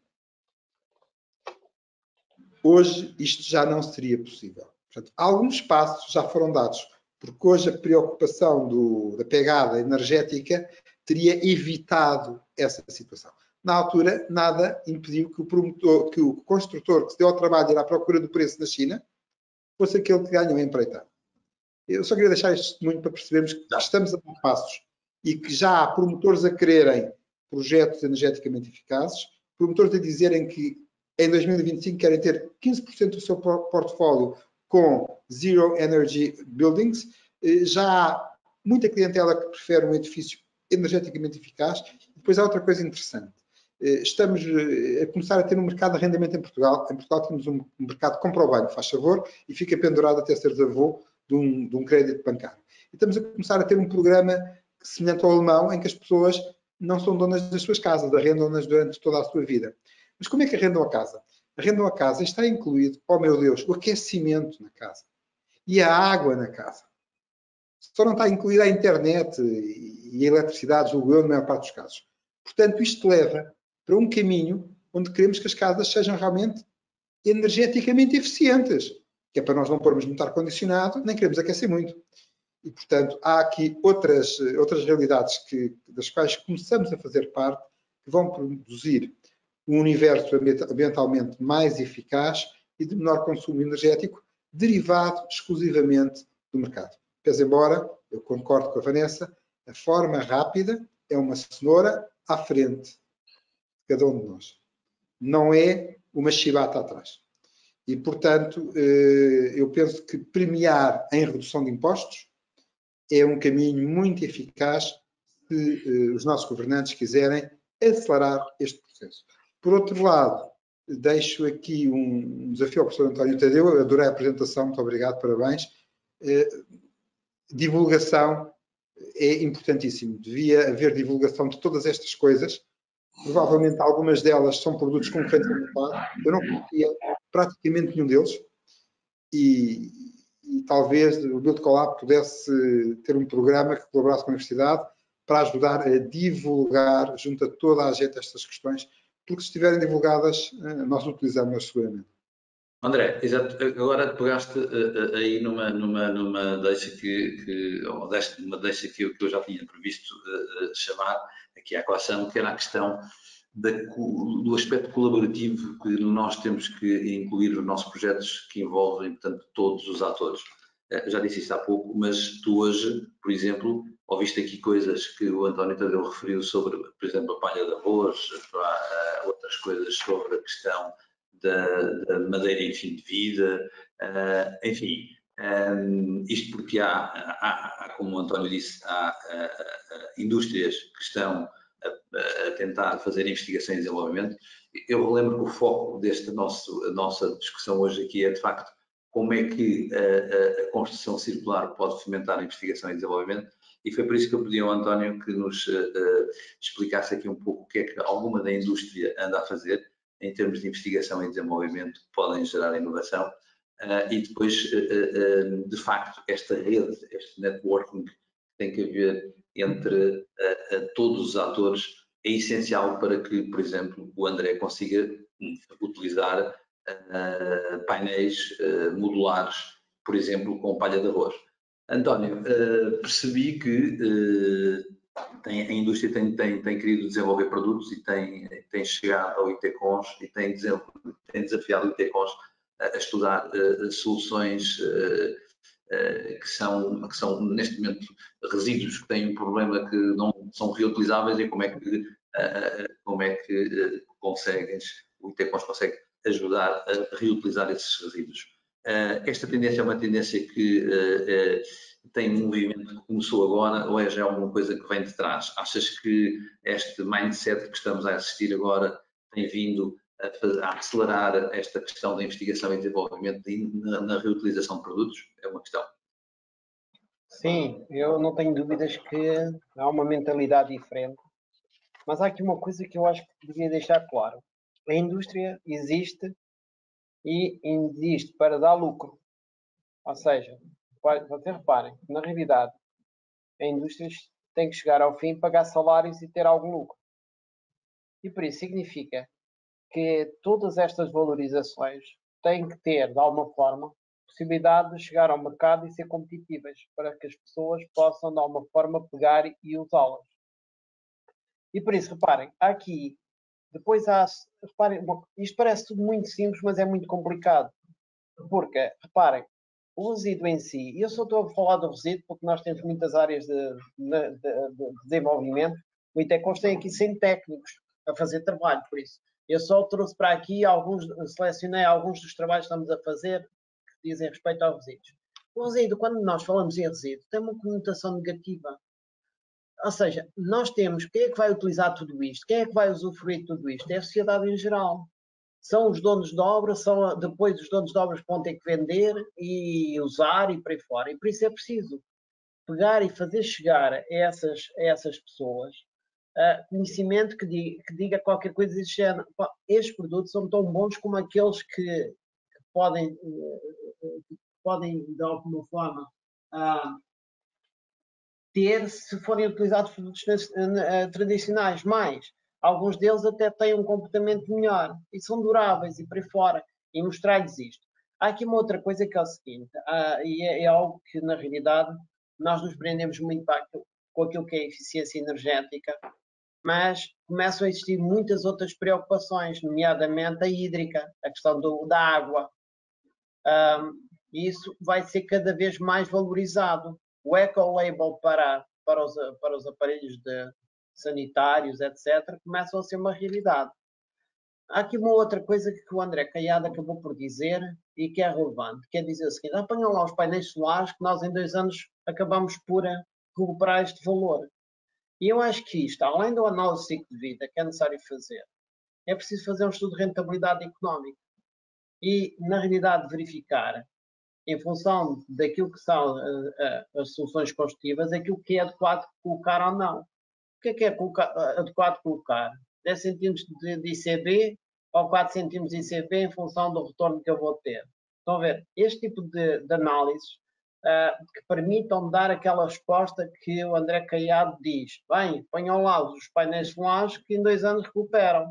D: Hoje isto já não seria possível. Portanto, alguns passos já foram dados, porque hoje a preocupação da pegada energética teria evitado essa situação. na altura, nada impediu que o promotor, que o construtor que se deu ao trabalho de ir à procura do preço na China, fosse aquele que ganhou a empreitada. Eu só queria deixar este testemunho para percebermos que estamos a dar passos e que já há promotores a quererem projetos energeticamente eficazes, promotores a dizerem que em 2025 querem ter 15% do seu portfólio com Zero Energy Buildings. Já há muita clientela que prefere um edifício energeticamente eficaz. Depois há outra coisa interessante. Estamos a começar a ter um mercado de arrendamento em Portugal. Em Portugal temos um mercado de compra ao banco, faz favor, e fica pendurado até seres avô de um crédito bancário. E estamos a começar a ter um programa semelhante ao alemão, em que as pessoas não são donas das suas casas, arrendam-nas durante toda a sua vida. Mas como é que arrendam a casa? Arrendam a casa, está incluído, oh meu Deus, o aquecimento na casa e a água na casa. Só não está incluída a internet e a eletricidade, julgo eu, na maior parte dos casos. Portanto, isto leva para um caminho onde queremos que as casas sejam realmente energeticamente eficientes, que é para nós não pormos muito ar-condicionado, nem queremos aquecer muito. E, portanto, há aqui outras realidades das quais começamos a fazer parte, que vão produzir um universo ambientalmente mais eficaz e de menor consumo energético, derivado exclusivamente do mercado. Pese embora, eu concordo com a Vanessa, a forma rápida é uma cenoura à frente de cada um de nós. Não é uma chibata atrás. E, portanto, eu penso que premiar em redução de impostos é um caminho muito eficaz se os nossos governantes quiserem acelerar este processo. Por outro lado, deixo aqui um desafio ao professor António Tadeu. Eu adorei a apresentação, muito obrigado, parabéns. Divulgação é importantíssimo. Devia haver divulgação de todas estas coisas. Provavelmente algumas delas são produtos concorrentes ao mercado. Eu não conhecia praticamente nenhum deles. E talvez o Build Collab pudesse ter um programa que colaborasse com a universidade para ajudar a divulgar junto a toda a gente estas questões, porque se estiverem divulgadas, nós utilizamos seguramente.
F: André, exato. Agora pegaste aí numa deixa que eu já tinha previsto chamar aqui à equação, que era a questão do aspecto colaborativo que nós temos que incluir nos nossos projetos, que envolvem, portanto, todos os atores. Já disse isto há pouco, mas tu hoje, por exemplo, ouviste aqui coisas que o António Tadeu referiu sobre, por exemplo, a palha de arroz, outras coisas sobre a questão da madeira em fim de vida, enfim, isto porque há, como o António disse, há indústrias que estão a tentar fazer investigação e desenvolvimento. Eu relembro que o foco desta nossa discussão hoje aqui é, de facto, como é que a construção circular pode fomentar a investigação e desenvolvimento, e foi por isso que eu pedi ao António que nos explicasse aqui um pouco o que é que alguma da indústria anda a fazer em termos de investigação e desenvolvimento que podem gerar inovação, e depois, de facto, esta rede, este networking que tem que haver entre todos os atores é essencial para que, por exemplo, o André consiga utilizar painéis modulares, por exemplo, com palha de arroz. António, percebi que a indústria tem querido desenvolver produtos e tem chegado ao ITCons e tem desafiado o ITCons a estudar soluções que são, neste momento, resíduos que têm um problema que não são reutilizáveis, e como é que o ITCons consegue ajudar a reutilizar esses resíduos. Esta tendência é uma tendência que tem um movimento que começou agora, ou é já alguma coisa que vem de trás? Achas que este mindset que estamos a assistir agora tem vindo a acelerar esta questão da investigação e desenvolvimento na reutilização de produtos? É uma questão.
E: Sim, eu não tenho dúvidas que há uma mentalidade diferente, mas há aqui uma coisa que eu acho que devia deixar claro. A indústria existe e existe para dar lucro. Ou seja, vocês reparem, na realidade, a indústria tem que chegar ao fim, pagar salários e ter algum lucro. E por isso significa que todas estas valorizações têm que ter, de alguma forma, possibilidade de chegar ao mercado e ser competitivas, para que as pessoas possam, de alguma forma, pegar e usá-las. E por isso, reparem, há aqui Depois reparem, isto parece tudo muito simples, mas é muito complicado. Porque, reparem, o resíduo em si, e eu só estou a falar do resíduo porque nós temos muitas áreas de desenvolvimento. O ITECOS tem aqui 100 técnicos a fazer trabalho, por isso. Eu só trouxe para aqui selecionei alguns dos trabalhos que estamos a fazer que dizem respeito aos resíduos. O resíduo, quando nós falamos em resíduo, tem uma conotação negativa. Ou seja, nós temos, quem é que vai utilizar tudo isto? Quem é que vai usufruir de tudo isto? É a sociedade em geral. São os donos de obra, são depois os donos de obras que vão ter que vender e usar e por aí fora. E por isso é preciso pegar e fazer chegar a essas pessoas conhecimento que diga qualquer coisa desse género. Estes produtos são tão bons como aqueles que podem, de alguma forma, ter se forem utilizados produtos tradicionais, mas alguns deles até têm um comportamento melhor e são duráveis e por aí fora, e mostrar-lhes isto. Há aqui uma outra coisa que é o seguinte, e é algo que na realidade nós nos prendemos muito com aquilo que é a eficiência energética, mas começam a existir muitas outras preocupações, nomeadamente a hídrica, a questão da água. E isso vai ser cada vez mais valorizado. O eco-label para os aparelhos sanitários, etc., começam a ser uma realidade. Há aqui uma outra coisa que o André Caiado acabou por dizer e que é relevante, que é dizer o seguinte: apanham lá os painéis solares que nós em 2 anos acabamos por recuperar este valor. E eu acho que isto, além do análise de ciclo de vida que é necessário fazer, é preciso fazer um estudo de rentabilidade económica e, na realidade, verificar, em função daquilo que são as soluções construtivas, aquilo que é adequado colocar ou não. O que é adequado colocar? 10 centímetros de ICB ou 4 centímetros de ICB em função do retorno que eu vou ter. Estão a ver? Este tipo de análises que permitam dar aquela resposta que o André Caiado diz. Bem, ponham lá os painéis solares que em 2 anos recuperam.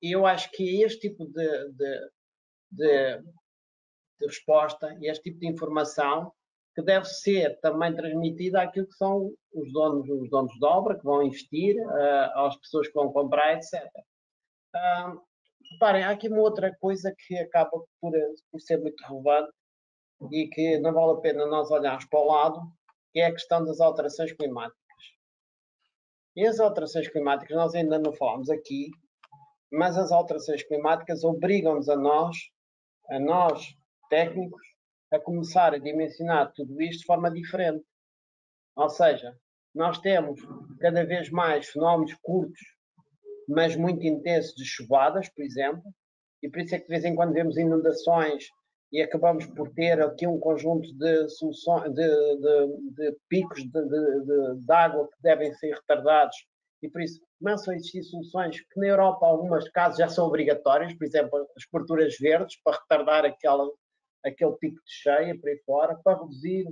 E: Eu acho que este tipo de resposta e este tipo de informação que deve ser também transmitida àquilo que são os donos de obra que vão investir, às pessoas que vão comprar, etc. Reparem, há aqui uma outra coisa que acaba por ser muito relevante e que não vale a pena nós olharmos para o lado, que é a questão das alterações climáticas. E as alterações climáticas nós ainda não falamos aqui, mas as alterações climáticas obrigam-nos a nós técnicos, a começar a dimensionar tudo isto de forma diferente. Ou seja, nós temos cada vez mais fenómenos curtos, mas muito intensos de chuvadas, por exemplo, e por isso é que de vez em quando vemos inundações e acabamos por ter aqui um conjunto de soluções, de picos de água que devem ser retardados, e por isso começam a existir soluções que na Europa, em alguns casos, já são obrigatórias, por exemplo, as coberturas verdes, para retardar aquele pico de cheia por aí fora, para reduzir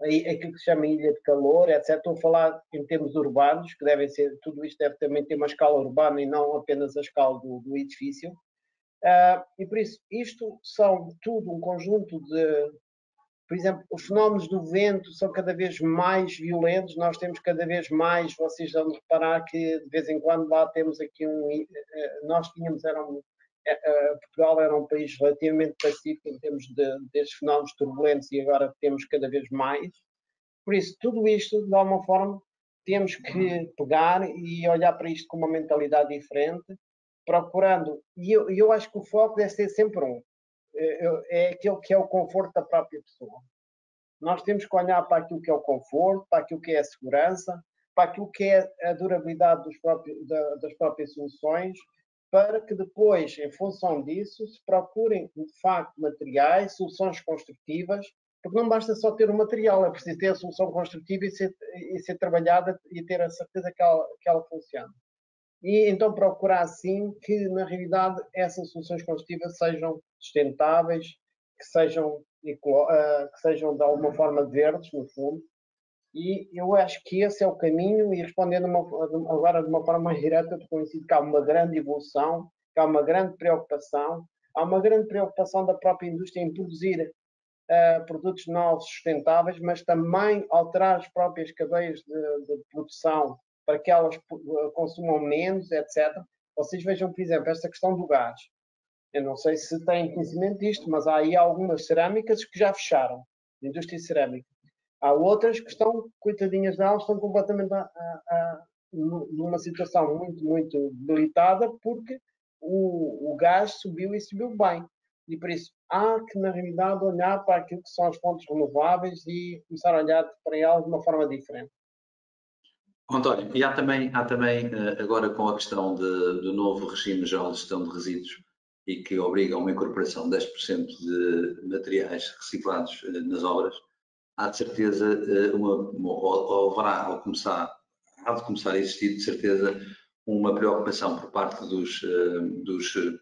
E: aquilo que se chama ilha de calor, etc. Estou a falar em termos urbanos, que devem ser, tudo isto deve também ter uma escala urbana e não apenas a escala do edifício. E por isso, isto são tudo um conjunto de, por exemplo, os fenómenos do vento são cada vez mais violentos, nós temos cada vez mais, vocês vão reparar que de vez em quando lá temos aqui nós tínhamos, Portugal era um país relativamente pacífico em termos destes fenómenos turbulentos e agora temos cada vez mais. Por isso, tudo isto, de alguma forma, temos que pegar e olhar para isto com uma mentalidade diferente, procurando, e eu acho que o foco deve ser sempre é aquele que é o conforto da própria pessoa. Nós temos que olhar para aquilo que é o conforto, para aquilo que é a segurança, para aquilo que é a durabilidade das próprias soluções, para que depois, em função disso, se procurem, de facto, materiais, soluções construtivas, porque não basta só ter o material, é preciso ter a solução construtiva e ser trabalhada e ter a certeza que ela funciona. E então procurar, sim, que na realidade essas soluções construtivas sejam sustentáveis, que sejam de alguma forma verdes, no fundo. E eu acho que esse é o caminho, e respondendo agora de uma forma mais direta, estou convencido que há uma grande evolução, que há uma grande preocupação da própria indústria em produzir produtos novos, sustentáveis, mas também alterar as próprias cadeias de produção para que elas consumam menos, etc. Vocês vejam, por exemplo, esta questão do gás. Eu não sei se têm conhecimento disto, mas há aí algumas cerâmicas que já fecharam, a indústria cerâmica. Há outras que estão, coitadinhas delas, estão completamente numa situação muito, muito debilitada, porque o gás subiu e subiu bem. E por isso há que, na realidade, olhar para aquilo que são as fontes renováveis e começar a olhar para elas de uma forma diferente.
F: António, e há também agora com a questão do novo regime geral de gestão de resíduos e que obriga a uma incorporação de 10% de materiais reciclados nas obras, há de certeza há de começar a existir de certeza uma preocupação por parte dos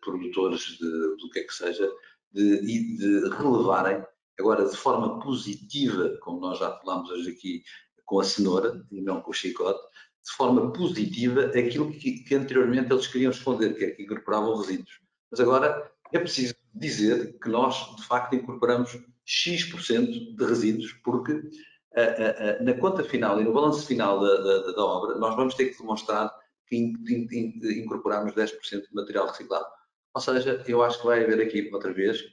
F: produtores do que é que seja de relevarem agora de forma positiva, como nós já falámos hoje aqui com a cenoura e não com o chicote, de forma positiva aquilo que anteriormente eles queriam esconder, que é que incorporavam resíduos. Mas agora é preciso dizer que nós, de facto, incorporamos X% de resíduos, porque na conta final e no balanço final da obra, nós vamos ter que demonstrar que incorporamos 10% de material reciclado. Ou seja, eu acho que vai haver aqui, outra vez,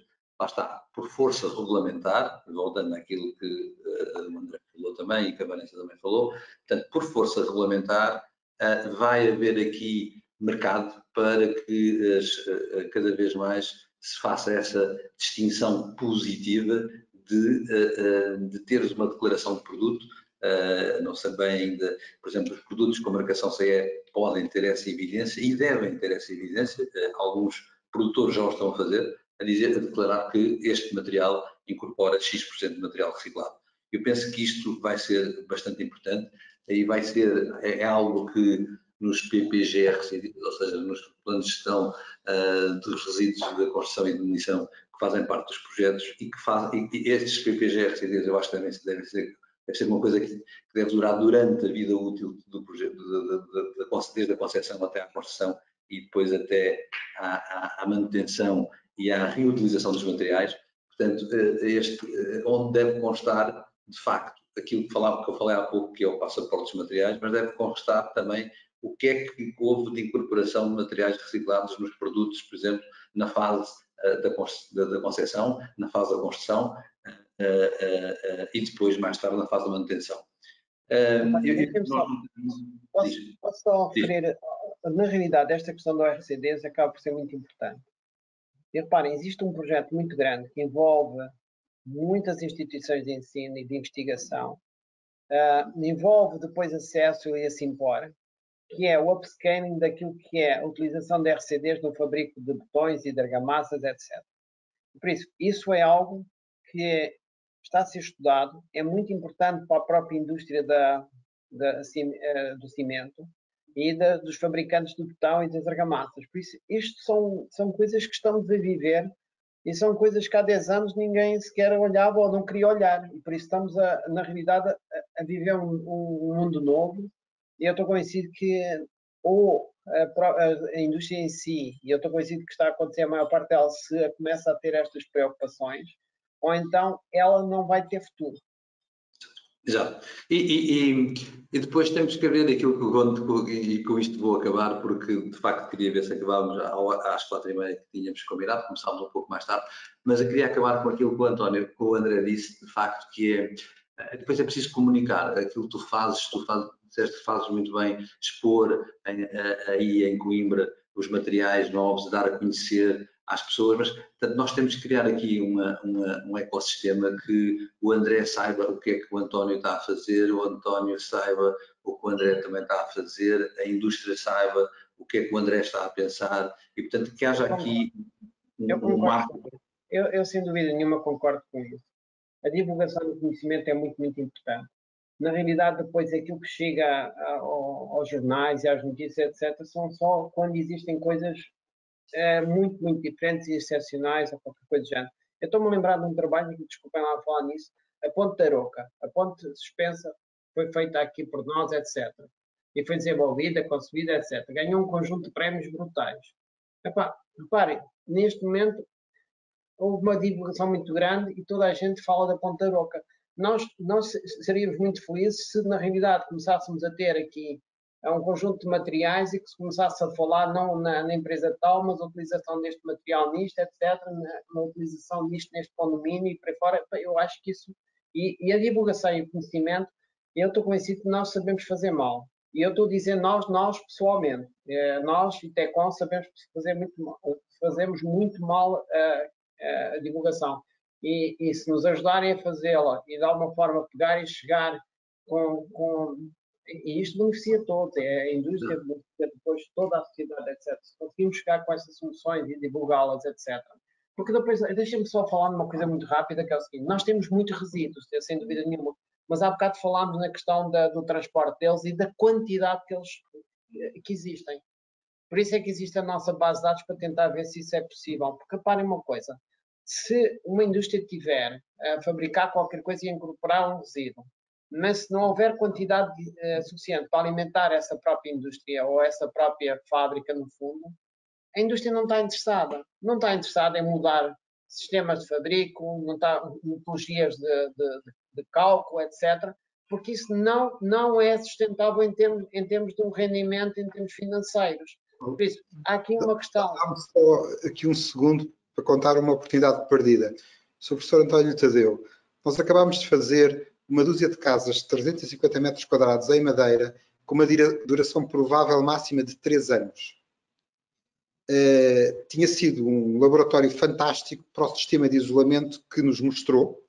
F: lá está, por força regulamentar, voltando àquilo que o André falou também e que a Vanessa também falou, portanto, por força regulamentar, vai haver aqui mercado para que cada vez mais se faça essa distinção positiva de teres uma declaração de produto. Não sei bem ainda, por exemplo, os produtos com marcação CE podem ter essa evidência e devem ter essa evidência. Alguns produtores já o estão a fazer, a declarar que este material incorpora X% de material reciclado. Eu penso que isto vai ser bastante importante e vai ser, é algo que nos PPGR, ou seja, nos planos de gestão dos resíduos da construção e demolição que fazem parte dos projetos e que estes PPGR, eu acho que deve ser uma coisa que deve durar durante a vida útil do projeto, desde a concepção até à construção e depois até à manutenção e à reutilização dos materiais. Portanto, onde deve constar, de facto, aquilo que eu falei há pouco, que é o passaporte dos materiais, mas deve constar também o que é que houve de incorporação de materiais reciclados nos produtos, por exemplo, na fase da concepção, na fase da construção e depois, mais tarde, na fase da manutenção.
E: Posso só referir, na realidade, esta questão do RCDs acaba por ser muito importante. E reparem, existe um projeto muito grande que envolve muitas instituições de ensino e de investigação, envolve depois acesso e assim fora, que é o upscaling daquilo que é a utilização de RCDs no fabrico de botões e de argamassas, etc. Por isso é algo que está a ser estudado, é muito importante para a própria indústria do cimento e dos fabricantes de botão e das argamassas. Por isso, isto são coisas que estamos a viver e são coisas que há 10 anos ninguém sequer olhava ou não queria olhar. E por isso estamos, na realidade, a viver um mundo novo. E eu estou convencido que ou a indústria em si, e eu estou convencido que está a acontecer a maior parte dela, se começa a ter estas preocupações, ou então ela não vai ter futuro.
F: Exato. E depois temos que ver aquilo e com isto vou acabar, porque de facto queria ver se acabávamos às 4h30 que tínhamos combinado, começámos um pouco mais tarde, mas eu queria acabar com aquilo que o André disse, de facto, que depois é preciso comunicar aquilo que tu fazes muito bem, expor aí em Coimbra os materiais novos, dar a conhecer às pessoas, mas portanto, nós temos que criar aqui um ecossistema que o André saiba o que é que o António está a fazer, o António saiba o que o André também está a fazer, a indústria saiba o que é que o André está a pensar e, portanto, que haja aqui um marco.
E: Eu, sem dúvida nenhuma, concordo com isso. A divulgação do conhecimento é muito, muito importante. Na realidade, depois aquilo que chega aos jornais e às notícias, etc., são só quando existem coisas muito, muito diferentes e excepcionais ou qualquer coisa do género. Eu estou-me a lembrar de um trabalho, desculpem lá falar nisso, a Ponte da Aroca. A ponte suspensa foi feita aqui por nós, etc. E foi desenvolvida, concebida, etc. Ganhou um conjunto de prémios brutais. Reparem, neste momento houve uma divulgação muito grande e toda a gente fala da Ponte da Aroca. Nós seríamos muito felizes se, na realidade, começássemos a ter aqui um conjunto de materiais e que se começasse a falar não na empresa tal, mas a utilização deste material nisto, etc., na utilização disto neste condomínio e por aí fora, eu acho que isso, e a divulgação e o conhecimento, eu estou convencido que nós sabemos fazer mal. E eu estou dizendo nós pessoalmente, nós e Tecon sabemos fazer muito mal, fazemos muito mal a divulgação. E se nos ajudarem a fazê-la e de alguma forma pegar e chegar e isto beneficia todos, a indústria beneficia depois toda a sociedade, etc. Se conseguimos chegar com essas soluções e divulgá-las, etc. Porque depois, deixem-me só falar de uma coisa muito rápida, que é o seguinte, nós temos muitos resíduos, sem dúvida nenhuma, mas há bocado falámos na questão do transporte deles e da quantidade que existem. Por isso é que existe a nossa base de dados para tentar ver se isso é possível. Porque reparem uma coisa, se uma indústria tiver a fabricar qualquer coisa e incorporar um resíduo, mas se não houver quantidade suficiente para alimentar essa própria indústria ou essa própria fábrica, no fundo, a indústria não está interessada. Não está interessada em mudar sistemas de fabrico, não está metodologias de cálculo, etc., porque isso não é sustentável em termos de um rendimento, em termos financeiros. Por isso, há aqui uma questão.
D: Dá-me só aqui um segundo para contar uma oportunidade perdida. Sr. Professor António Tadeu, nós acabámos de fazer uma dúzia de casas de 350 metros quadrados em madeira, com uma duração provável máxima de 3 anos. Tinha sido um laboratório fantástico para o sistema de isolamento que nos mostrou.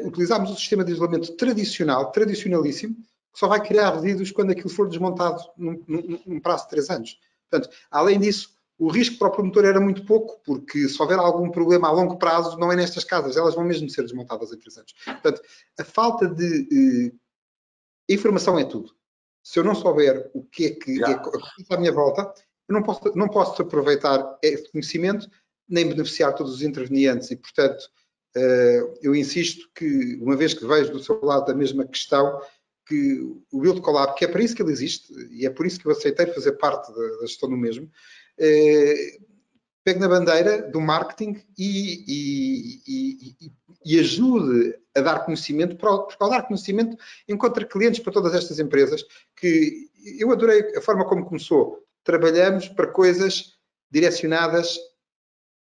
D: Utilizámos o sistema de isolamento tradicionalíssimo, que só vai criar resíduos quando aquilo for desmontado num prazo de 3 anos. Portanto, além disso, o risco para o promotor era muito pouco, porque se houver algum problema a longo prazo, não é nestas casas, elas vão mesmo ser desmontadas em 3 anos. Portanto, a falta de informação é tudo. Se eu não souber o que é à minha volta, eu não posso aproveitar esse conhecimento, nem beneficiar todos os intervenientes e, portanto, eu insisto que, uma vez que vejo do seu lado a mesma questão, que o Build Collab, que é para isso que ele existe, e é por isso que eu aceitei fazer parte da gestão do mesmo, pegue na bandeira do marketing e ajude a dar conhecimento, porque ao dar conhecimento encontra clientes para todas estas empresas, que eu adorei a forma como começou. Trabalhamos para coisas direcionadas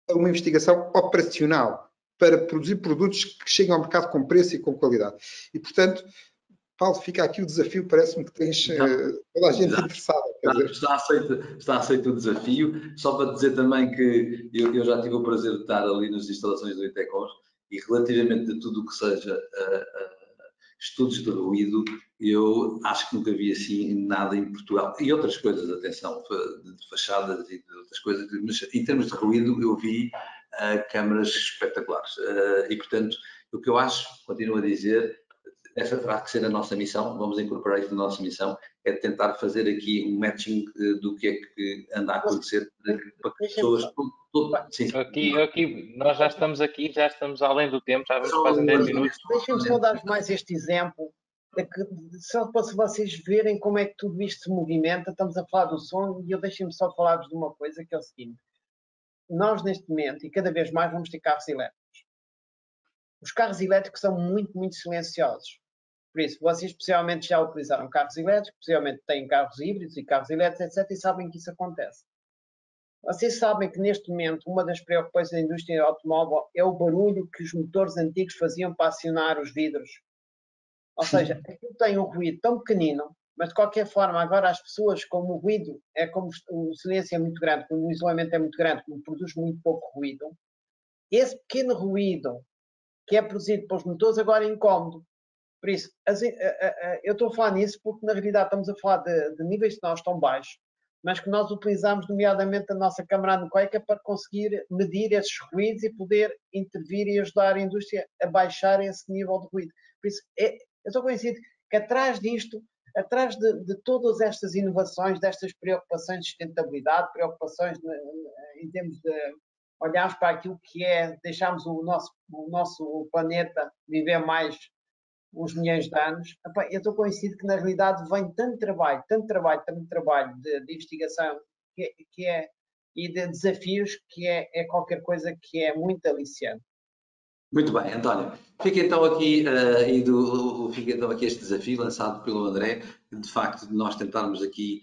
D: a uma investigação operacional, para produzir produtos que cheguem ao mercado com preço e com qualidade. E, portanto, Paulo, fica aqui o desafio, parece-me que tens toda a gente interessada.
F: Está aceito o desafio. Só para dizer também que eu já tive o prazer de estar ali nas instalações do ITECOS e relativamente a tudo o que seja estudos de ruído, eu acho que nunca vi assim nada em Portugal. E outras coisas, atenção, de fachadas e de outras coisas, mas em termos de ruído eu vi câmaras espetaculares. E, portanto, o que eu acho, continuo a dizer, essa terá que ser a nossa missão, vamos incorporar isso na nossa missão, é tentar fazer aqui um matching do que é que anda a acontecer para que as pessoas...
A: Aqui, nós já estamos além do tempo, já vamos quase em 10 minutos.
E: Deixem-me só dar mais este exemplo, só para vocês verem como é que tudo isto se movimenta. Estamos a falar do som e eu deixem-me só falar-vos de uma coisa, que é o seguinte. Nós, neste momento, e cada vez mais, vamos ter carros elétricos. Os carros elétricos são muito, muito silenciosos. Por isso, vocês possivelmente já utilizaram carros elétricos, possivelmente têm carros híbridos e carros elétricos, etc., e sabem que isso acontece. Vocês sabem que, neste momento, uma das preocupações da indústria automóvel é o barulho que os motores antigos faziam para acionar os vidros. Ou seja, aquilo tem um ruído tão pequenino, mas de qualquer forma, agora as pessoas, como o ruído, como o silêncio é muito grande, como o isolamento é muito grande, como produz muito pouco ruído, esse pequeno ruído que é produzido pelos motores agora é incómodo. Por isso, eu estou a falar nisso porque, na realidade, estamos a falar de níveis de nós tão baixos, mas que nós utilizamos, nomeadamente, a nossa câmara anecoica para conseguir medir esses ruídos e poder intervir e ajudar a indústria a baixar esse nível de ruído. Por isso, eu estou convencido que atrás disto, atrás de todas estas inovações, destas preocupações de sustentabilidade, preocupações em termos de olharmos para aquilo que é deixarmos o nosso planeta viver mais uns milhões de anos, eu estou convencido que na realidade vem tanto trabalho de investigação e de desafios que é qualquer coisa que é muito aliciante.
F: Muito bem, António. Fica então aqui este desafio lançado pelo André, de facto de nós tentarmos aqui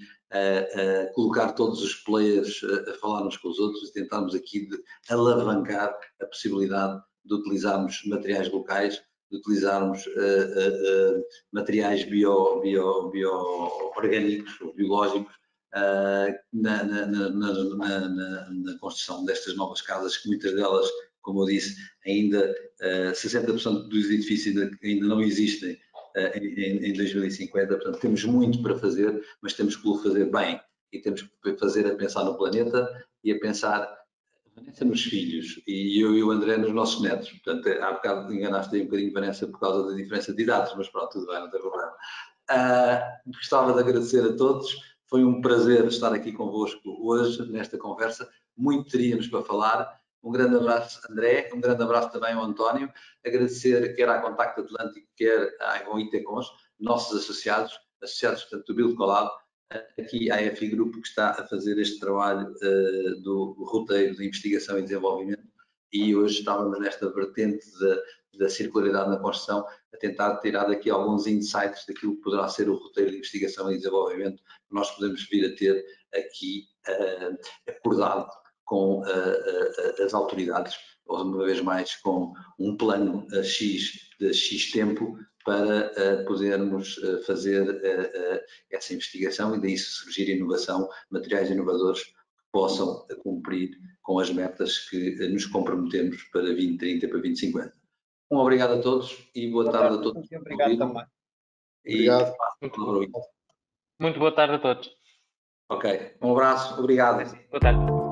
F: colocar todos os players a falar uns com os outros e tentarmos aqui de alavancar a possibilidade de utilizarmos materiais locais, de utilizarmos materiais bio-orgânicos ou biológicos na construção destas novas casas, que muitas delas, como eu disse, ainda 60% dos edifícios ainda não existem em 2050, portanto temos muito para fazer, mas temos que o fazer bem e temos que fazer a pensar no planeta e a pensar Vanessa nos filhos e eu e o André nos nossos netos. Portanto, há bocado enganaste aí um bocadinho, Vanessa, por causa da diferença de idades, mas pronto, tudo bem, não tem problema. Gostava de agradecer a todos, foi um prazer estar aqui convosco hoje nesta conversa, muito teríamos para falar. Um grande abraço, André, um grande abraço também ao António, agradecer quer à Contacto Atlântico, quer ao ITCONS, nossos associados, portanto, do Build Colab, aqui a EFI Grupo, que está a fazer este trabalho do roteiro de investigação e desenvolvimento, e hoje estávamos nesta vertente da circularidade na construção, a tentar tirar daqui alguns insights daquilo que poderá ser o roteiro de investigação e desenvolvimento que nós podemos vir a ter aqui acordado com as autoridades, ou uma vez mais com um plano de X tempo para podermos fazer essa investigação e daí surgir inovação, materiais inovadores que possam cumprir com as metas que nos comprometemos para 2030 para 2050. Um obrigado a todos e boa tarde a todos.
E: Obrigado também.
D: Obrigado.
A: Muito boa tarde a todos.
F: Ok, um abraço, obrigado.
A: Boa tarde.